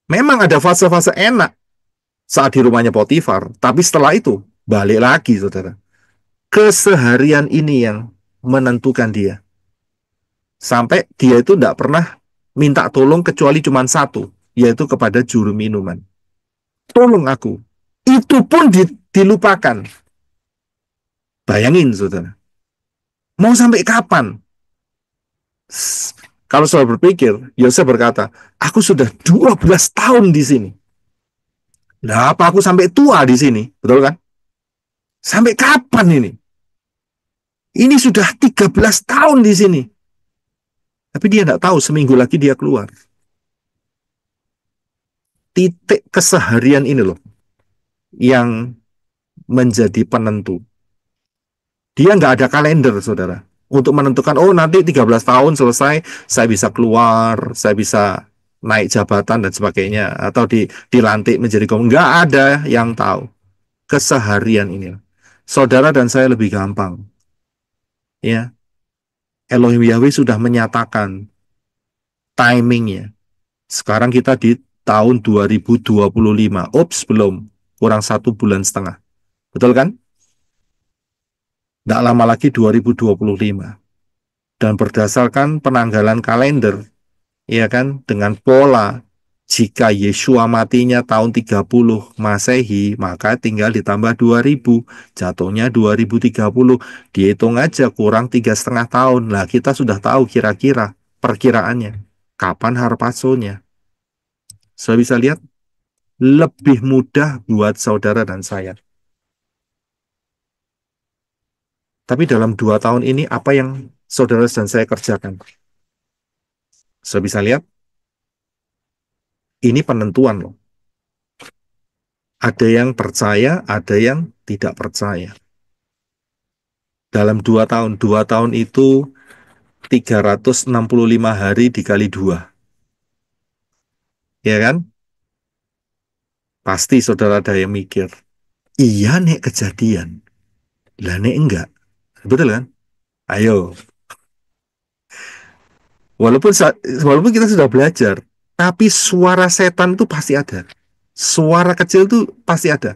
Memang ada fase-fase enak saat di rumahnya Potifar, tapi setelah itu balik lagi, saudara. Keseharian ini yang menentukan dia. Sampai dia itu tidak pernah minta tolong kecuali cuma satu, yaitu kepada juru minuman. Tolong aku. Itu pun dilupakan. Bayangin, saudara. Mau sampai kapan? Kalau saudara berpikir, Yosef berkata, aku sudah 12 tahun di sini. Nah, apa aku sampai tua di sini? Betul kan? Sampai kapan ini? Ini sudah 13 tahun di sini. Tapi dia tidak tahu, seminggu lagi dia keluar. Titik keseharian ini loh, yang menjadi penentu. Dia nggak ada kalender, saudara. Untuk menentukan, oh nanti 13 tahun selesai, saya bisa keluar, saya bisa naik jabatan dan sebagainya. Atau dilantik menjadi komandan. Nggak ada yang tahu. Keseharian ini. Saudara dan saya lebih gampang. Ya, Elohim Yahweh sudah menyatakan timingnya. Sekarang kita di tahun 2025. Ups, belum. Kurang 1,5 bulan. Betul kan? Tidak lama lagi 2025. Dan berdasarkan penanggalan kalender, ya kan, dengan pola, jika Yesua matinya tahun 30 Masehi, maka tinggal ditambah 2000, jatuhnya 2030. Dihitung aja kurang 3,5 tahun. Nah, kita sudah tahu kira-kira perkiraannya. Kapan harpasonya? Saya bisa lihat, lebih mudah buat saudara dan saya. Tapi dalam 2 tahun ini, apa yang saudara dan saya kerjakan? Saya bisa lihat, ini penentuan loh. Ada yang percaya, ada yang tidak percaya. Dalam 2 tahun, 2 tahun itu 365 hari dikali 2. Ya kan? Pasti saudara ada yang mikir, iya nek kejadian. Lah nek enggak. Betul kan? Ayo. Walaupun kita sudah belajar, tapi suara setan itu pasti ada. Suara kecil itu pasti ada.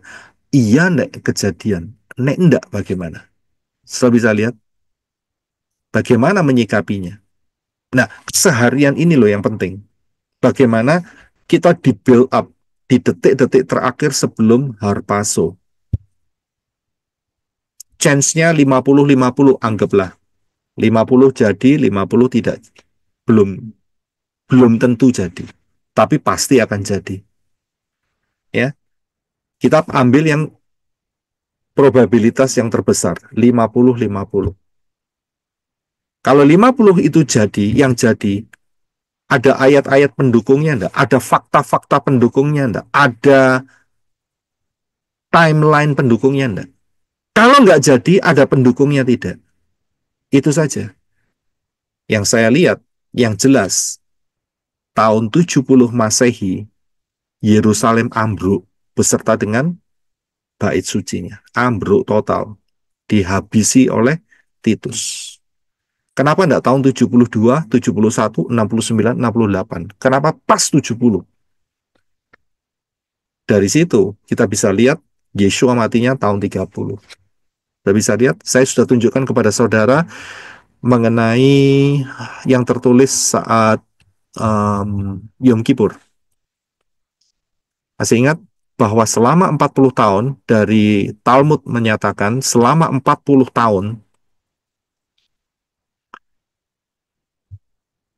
Iya nek kejadian. Nek enggak bagaimana? Sudah bisa lihat bagaimana menyikapinya. Nah, seharian ini loh yang penting. Bagaimana kita di build up di detik-detik terakhir sebelum harpaso. Chance-nya 50-50, anggaplah. 50 jadi, 50 tidak. Belum tentu jadi. Tapi pasti akan jadi. Ya. Kita ambil yang probabilitas yang terbesar, 50-50. Kalau 50 itu jadi, yang jadi, ada ayat-ayat pendukungnya enggak? Ada fakta-fakta pendukungnya enggak? Ada timeline pendukungnya enggak? Kalau enggak jadi, ada pendukungnya tidak? Itu saja. Yang saya lihat, yang jelas, tahun 70 Masehi, Yerusalem ambruk beserta dengan bait sucinya. Ambruk total. Dihabisi oleh Titus. Kenapa enggak tahun 72, 71, 69, 68? Kenapa pas 70? Dari situ kita bisa lihat Yesua matinya tahun 30. Kita bisa lihat, saya sudah tunjukkan kepada saudara mengenai yang tertulis saat Yom Kippur. Masih ingat bahwa selama 40 tahun, dari Talmud menyatakan selama 40 tahun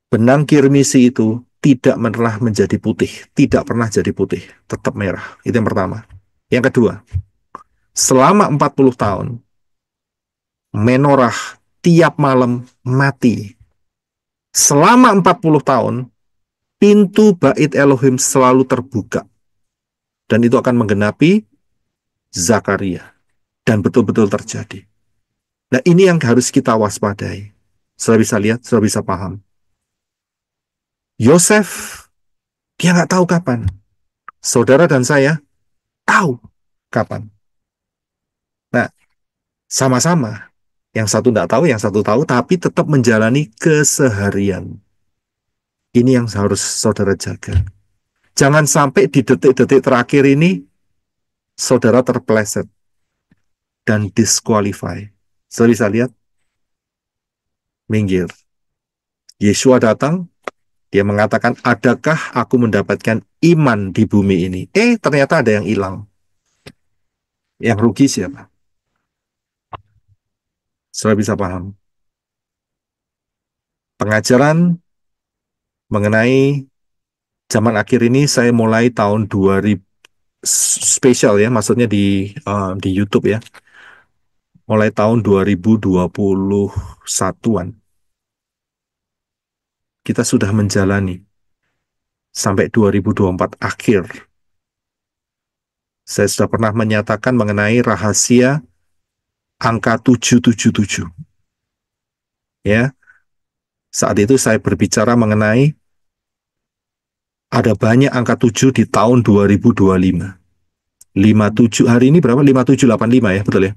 Benang kirmisi itu tidak pernah menjadi putih, tidak pernah jadi putih, tetap merah. Itu yang pertama. Yang kedua, selama 40 tahun, menorah tiap malam mati. Selama 40 tahun, pintu bait Elohim selalu terbuka. Dan itu akan menggenapi Zakaria. Dan betul-betul terjadi. Nah, ini yang harus kita waspadai. Sudah bisa lihat, sudah bisa paham. Yosef, dia nggak tahu kapan. Saudara dan saya tahu kapan. Nah, sama-sama. Yang satu nggak tahu, yang satu tahu, tapi tetap menjalani keseharian. Ini yang harus saudara jaga. Jangan sampai di detik-detik terakhir ini, saudara terpeleset dan disqualify. Saudara bisa lihat, minggir. Yesua datang, dia mengatakan, adakah aku mendapatkan iman di bumi ini? Ternyata ada yang hilang. Yang rugi siapa? Saudara bisa paham. Pengajaran mengenai zaman akhir ini saya mulai tahun 2000, spesial ya, maksudnya di YouTube ya. Mulai tahun 2021-an. Kita sudah menjalani sampai 2024 akhir. Saya sudah pernah menyatakan mengenai rahasia angka 777. Ya. Saat itu saya berbicara mengenai ada banyak angka 7 di tahun 2025. 57 hari ini berapa? 5785 ya, betul ya?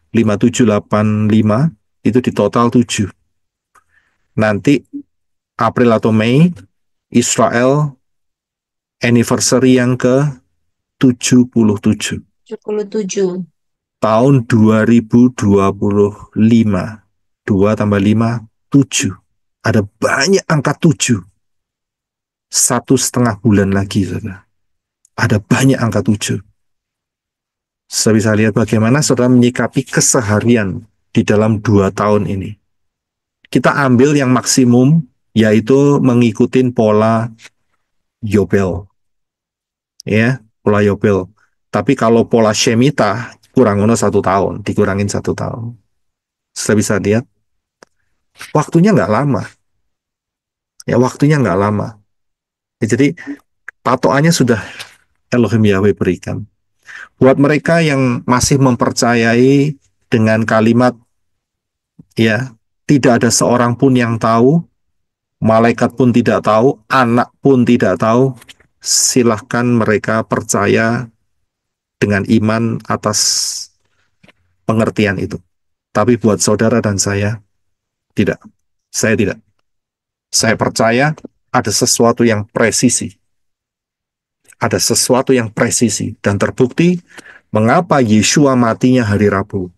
5785 itu di total 7. Nanti April atau Mei Israel anniversary yang ke 77. 77. Tahun 2025. 2 tambah 5, 7. Ada banyak angka 7. 1,5 bulan lagi, saudara. Ada banyak angka 7. Saya bisa lihat bagaimana saudara menyikapi keseharian di dalam 2 tahun ini. Kita ambil yang maksimum, yaitu mengikuti pola Yobel. Ya, pola Yobel. Tapi kalau pola Shemitah, kurang 1 tahun, dikurangin 1 tahun. Saya bisa lihat, waktunya nggak lama. Ya, waktunya nggak lama. Ya, jadi, patokannya sudah Elohim Yahweh berikan. Buat mereka yang masih mempercayai dengan kalimat, ya, tidak ada seorang pun yang tahu, malaikat pun tidak tahu, anak pun tidak tahu, silahkan mereka percaya dengan iman atas pengertian itu. Tapi buat saudara dan saya, tidak. Saya tidak. Saya percaya ada sesuatu yang presisi. Ada sesuatu yang presisi. Dan terbukti mengapa Yeshua matinya hari Rabu.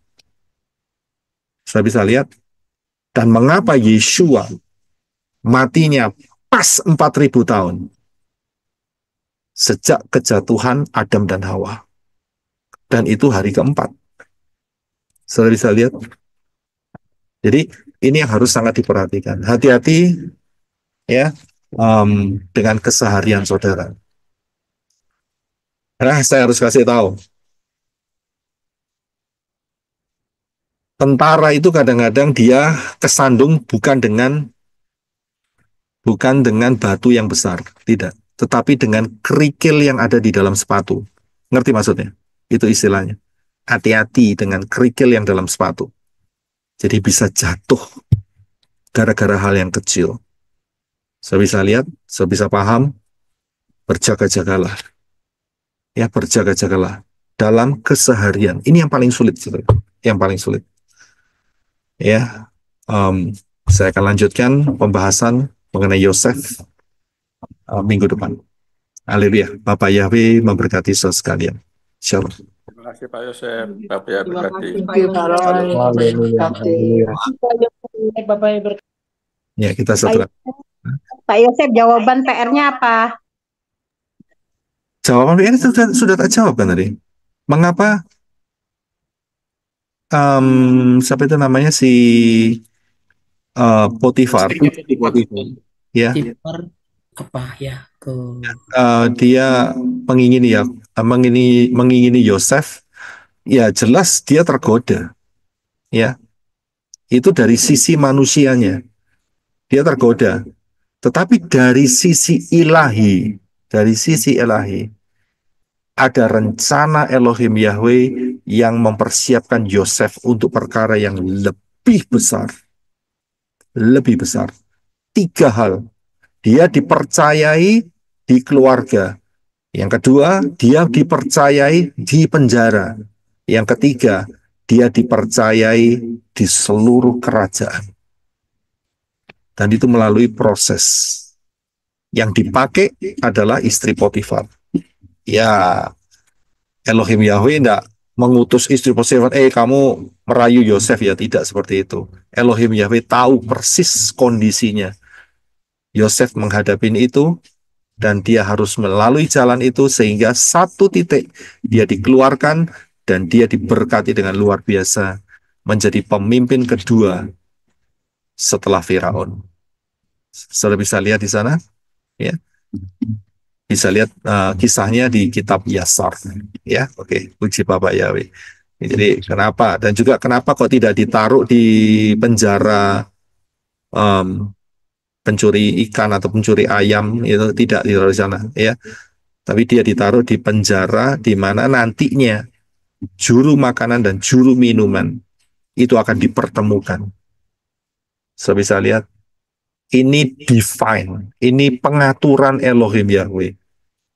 Saya bisa lihat. Dan mengapa Yeshua matinya pas 4.000 tahun. Sejak kejatuhan Adam dan Hawa. Dan itu hari keempat. Saudara bisa lihat. Jadi ini yang harus sangat diperhatikan. Hati-hati ya dengan keseharian saudara. Nah, saya harus kasih tahu. Tentara itu kadang-kadang dia kesandung bukan dengan batu yang besar, tidak, tetapi dengan kerikil yang ada di dalam sepatu. Ngerti maksudnya? Itu istilahnya. Hati-hati dengan kerikil yang dalam sepatu. Jadi bisa jatuh gara-gara hal yang kecil. Saya bisa lihat, saya bisa paham, berjaga-jagalah. Ya, berjaga-jagalah dalam keseharian. Ini yang paling sulit, saudara. Yang paling sulit. Ya, saya akan lanjutkan pembahasan mengenai Yosef minggu depan. Haleluya. Bapak Yahweh memberkati saudara sekalian. Shalom. Terima kasih Pak Yosef. Bapak ya berkati. Ya, kita setelah. Pak Yosef, jawaban PR-nya apa? Jawaban ini sudah tak jawab kan tadi. Mengapa siapa itu namanya si Potifar ya. Potifar apa ya ke Dia mengingini Yosef, ya jelas dia tergoda, ya. Itu dari sisi manusianya, dia tergoda. Tetapi dari sisi ilahi, ada rencana Elohim Yahweh yang mempersiapkan Yosef untuk perkara yang lebih besar. Lebih besar. 3 hal. Dia dipercayai di keluarga. Yang kedua, dia dipercayai di penjara. Yang ketiga, dia dipercayai di seluruh kerajaan. Dan itu melalui proses. Yang dipakai adalah istri Potifar. Ya, Elohim Yahweh tidak mengutus istri Potifar, kamu merayu Yosef, ya tidak seperti itu. Elohim Yahweh tahu persis kondisinya. Yosef menghadapi itu, dan dia harus melalui jalan itu sehingga satu titik dia dikeluarkan dan dia diberkati dengan luar biasa menjadi pemimpin kedua setelah Firaun. Saudara bisa lihat di sana, ya. Bisa lihat kisahnya di kitab Yasar, ya. Oke, puji Bapak Yahweh. Jadi kenapa, dan juga kenapa kok tidak ditaruh di penjara pencuri ikan atau pencuri ayam, itu tidak ditaruh di sana, ya. Tapi dia ditaruh di penjara di mana nantinya juru makanan dan juru minuman itu akan dipertemukan. So bisa lihat, ini divine, ini pengaturan Elohim Yahweh.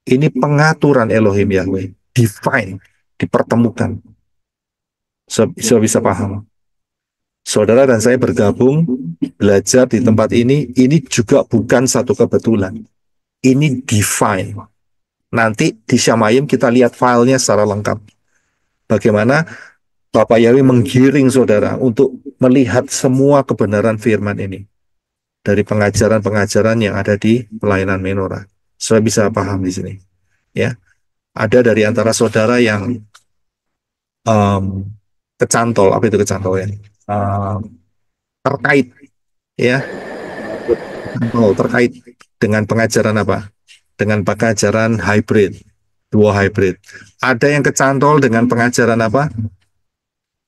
Ini pengaturan Elohim Yahweh, divine, dipertemukan. So bisa paham. Saudara dan saya bergabung, belajar di tempat ini juga bukan satu kebetulan. Ini divine. Nanti di Syamayim kita lihat filenya secara lengkap. Bagaimana Bapak Yahweh menggiring saudara untuk melihat semua kebenaran firman ini. Dari pengajaran-pengajaran yang ada di pelayanan menorah. Saya bisa paham di sini. Ya, ada dari antara saudara yang kecantol, apa itu kecantol ya? Terkait, ya, terkait dengan pengajaran apa? Dengan pengajaran hybrid, dua hybrid. Ada yang kecantol dengan pengajaran apa?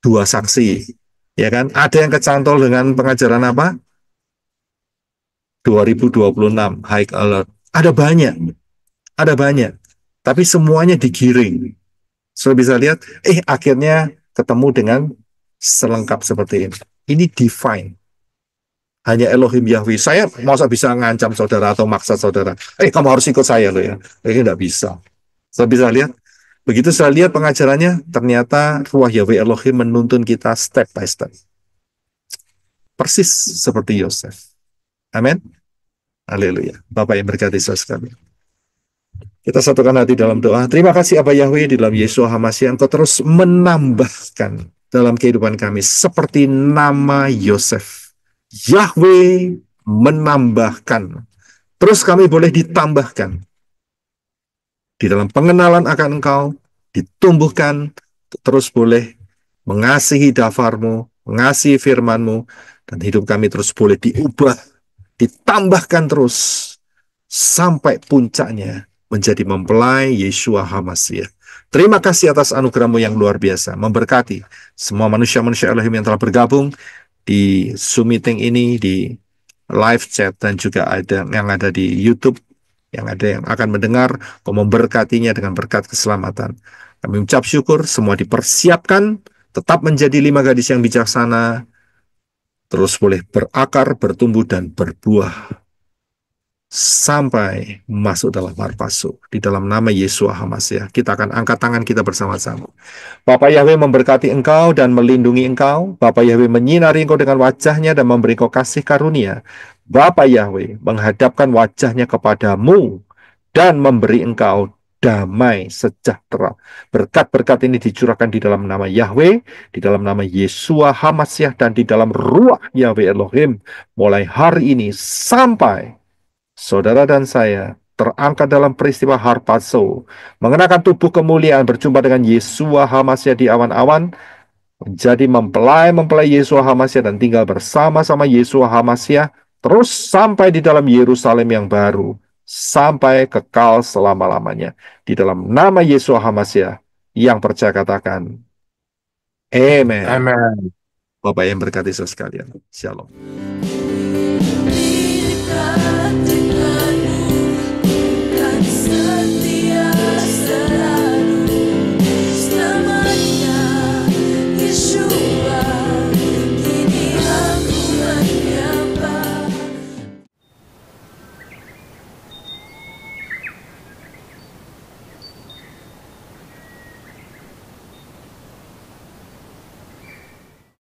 Dua saksi, ya kan? Ada yang kecantol dengan pengajaran apa? 2026 high alert. Ada banyak, tapi semuanya digiring. Sudah bisa lihat, akhirnya ketemu dengan selengkap seperti ini. Ini divine. Hanya Elohim Yahweh. Saya masa bisa ngancam saudara atau maksa saudara, kamu harus ikut saya loh ya. Ini tidak bisa. Saya bisa lihat. Begitu saya lihat pengajarannya, ternyata Ruah Yahweh Elohim menuntun kita step by step. Persis seperti Yosef. Amin. Haleluya. Bapak yang berkati saudara sekalian. Kita satukan hati dalam doa. Terima kasih Abah Yahweh, di dalam Yeshua HaMashiach Engkau terus menambahkan dalam kehidupan kami seperti nama Yosef. Yahweh menambahkan. Terus kami boleh ditambahkan di dalam pengenalan akan Engkau, ditumbuhkan, terus boleh mengasihi dafarmu, mengasihi firmanmu, dan hidup kami terus boleh diubah, ditambahkan terus sampai puncaknya menjadi mempelai Yeshua HaMashiach. Terima kasih atas anugerah-Mu yang luar biasa, memberkati semua manusia-manusia Elohim yang telah bergabung di Zoom meeting ini, di live chat, dan juga ada yang ada di YouTube, yang ada yang akan mendengar, Kau memberkatinya dengan berkat keselamatan. Kami ucap syukur, semua dipersiapkan, tetap menjadi 5 gadis yang bijaksana, terus boleh berakar, bertumbuh, dan berbuah sampai masuk dalam marpasu. Di dalam nama Yeshua HaMashiach, kita akan angkat tangan kita bersama-sama. Bapak Yahweh memberkati engkau dan melindungi engkau. Bapak Yahweh menyinari engkau dengan wajahnya dan memberi engkau kasih karunia. Bapak Yahweh menghadapkan wajahnya kepadamu dan memberi engkau damai sejahtera. Berkat-berkat ini dicurahkan di dalam nama Yahweh, di dalam nama Yeshua HaMashiach, dan di dalam Ruah Yahweh Elohim, mulai hari ini sampai saudara dan saya terangkat dalam peristiwa harpazo, mengenakan tubuh kemuliaan, berjumpa dengan Yeshua HaMashiach di awan-awan, menjadi mempelai-mempelai Yeshua HaMashiach dan tinggal bersama-sama Yeshua HaMashiach terus sampai di dalam Yerusalem yang baru, sampai kekal selama-lamanya. Di dalam nama Yeshua HaMashiach yang percaya katakan, Amen. Amen. Bapak yang berkati saudara sekalian. Shalom.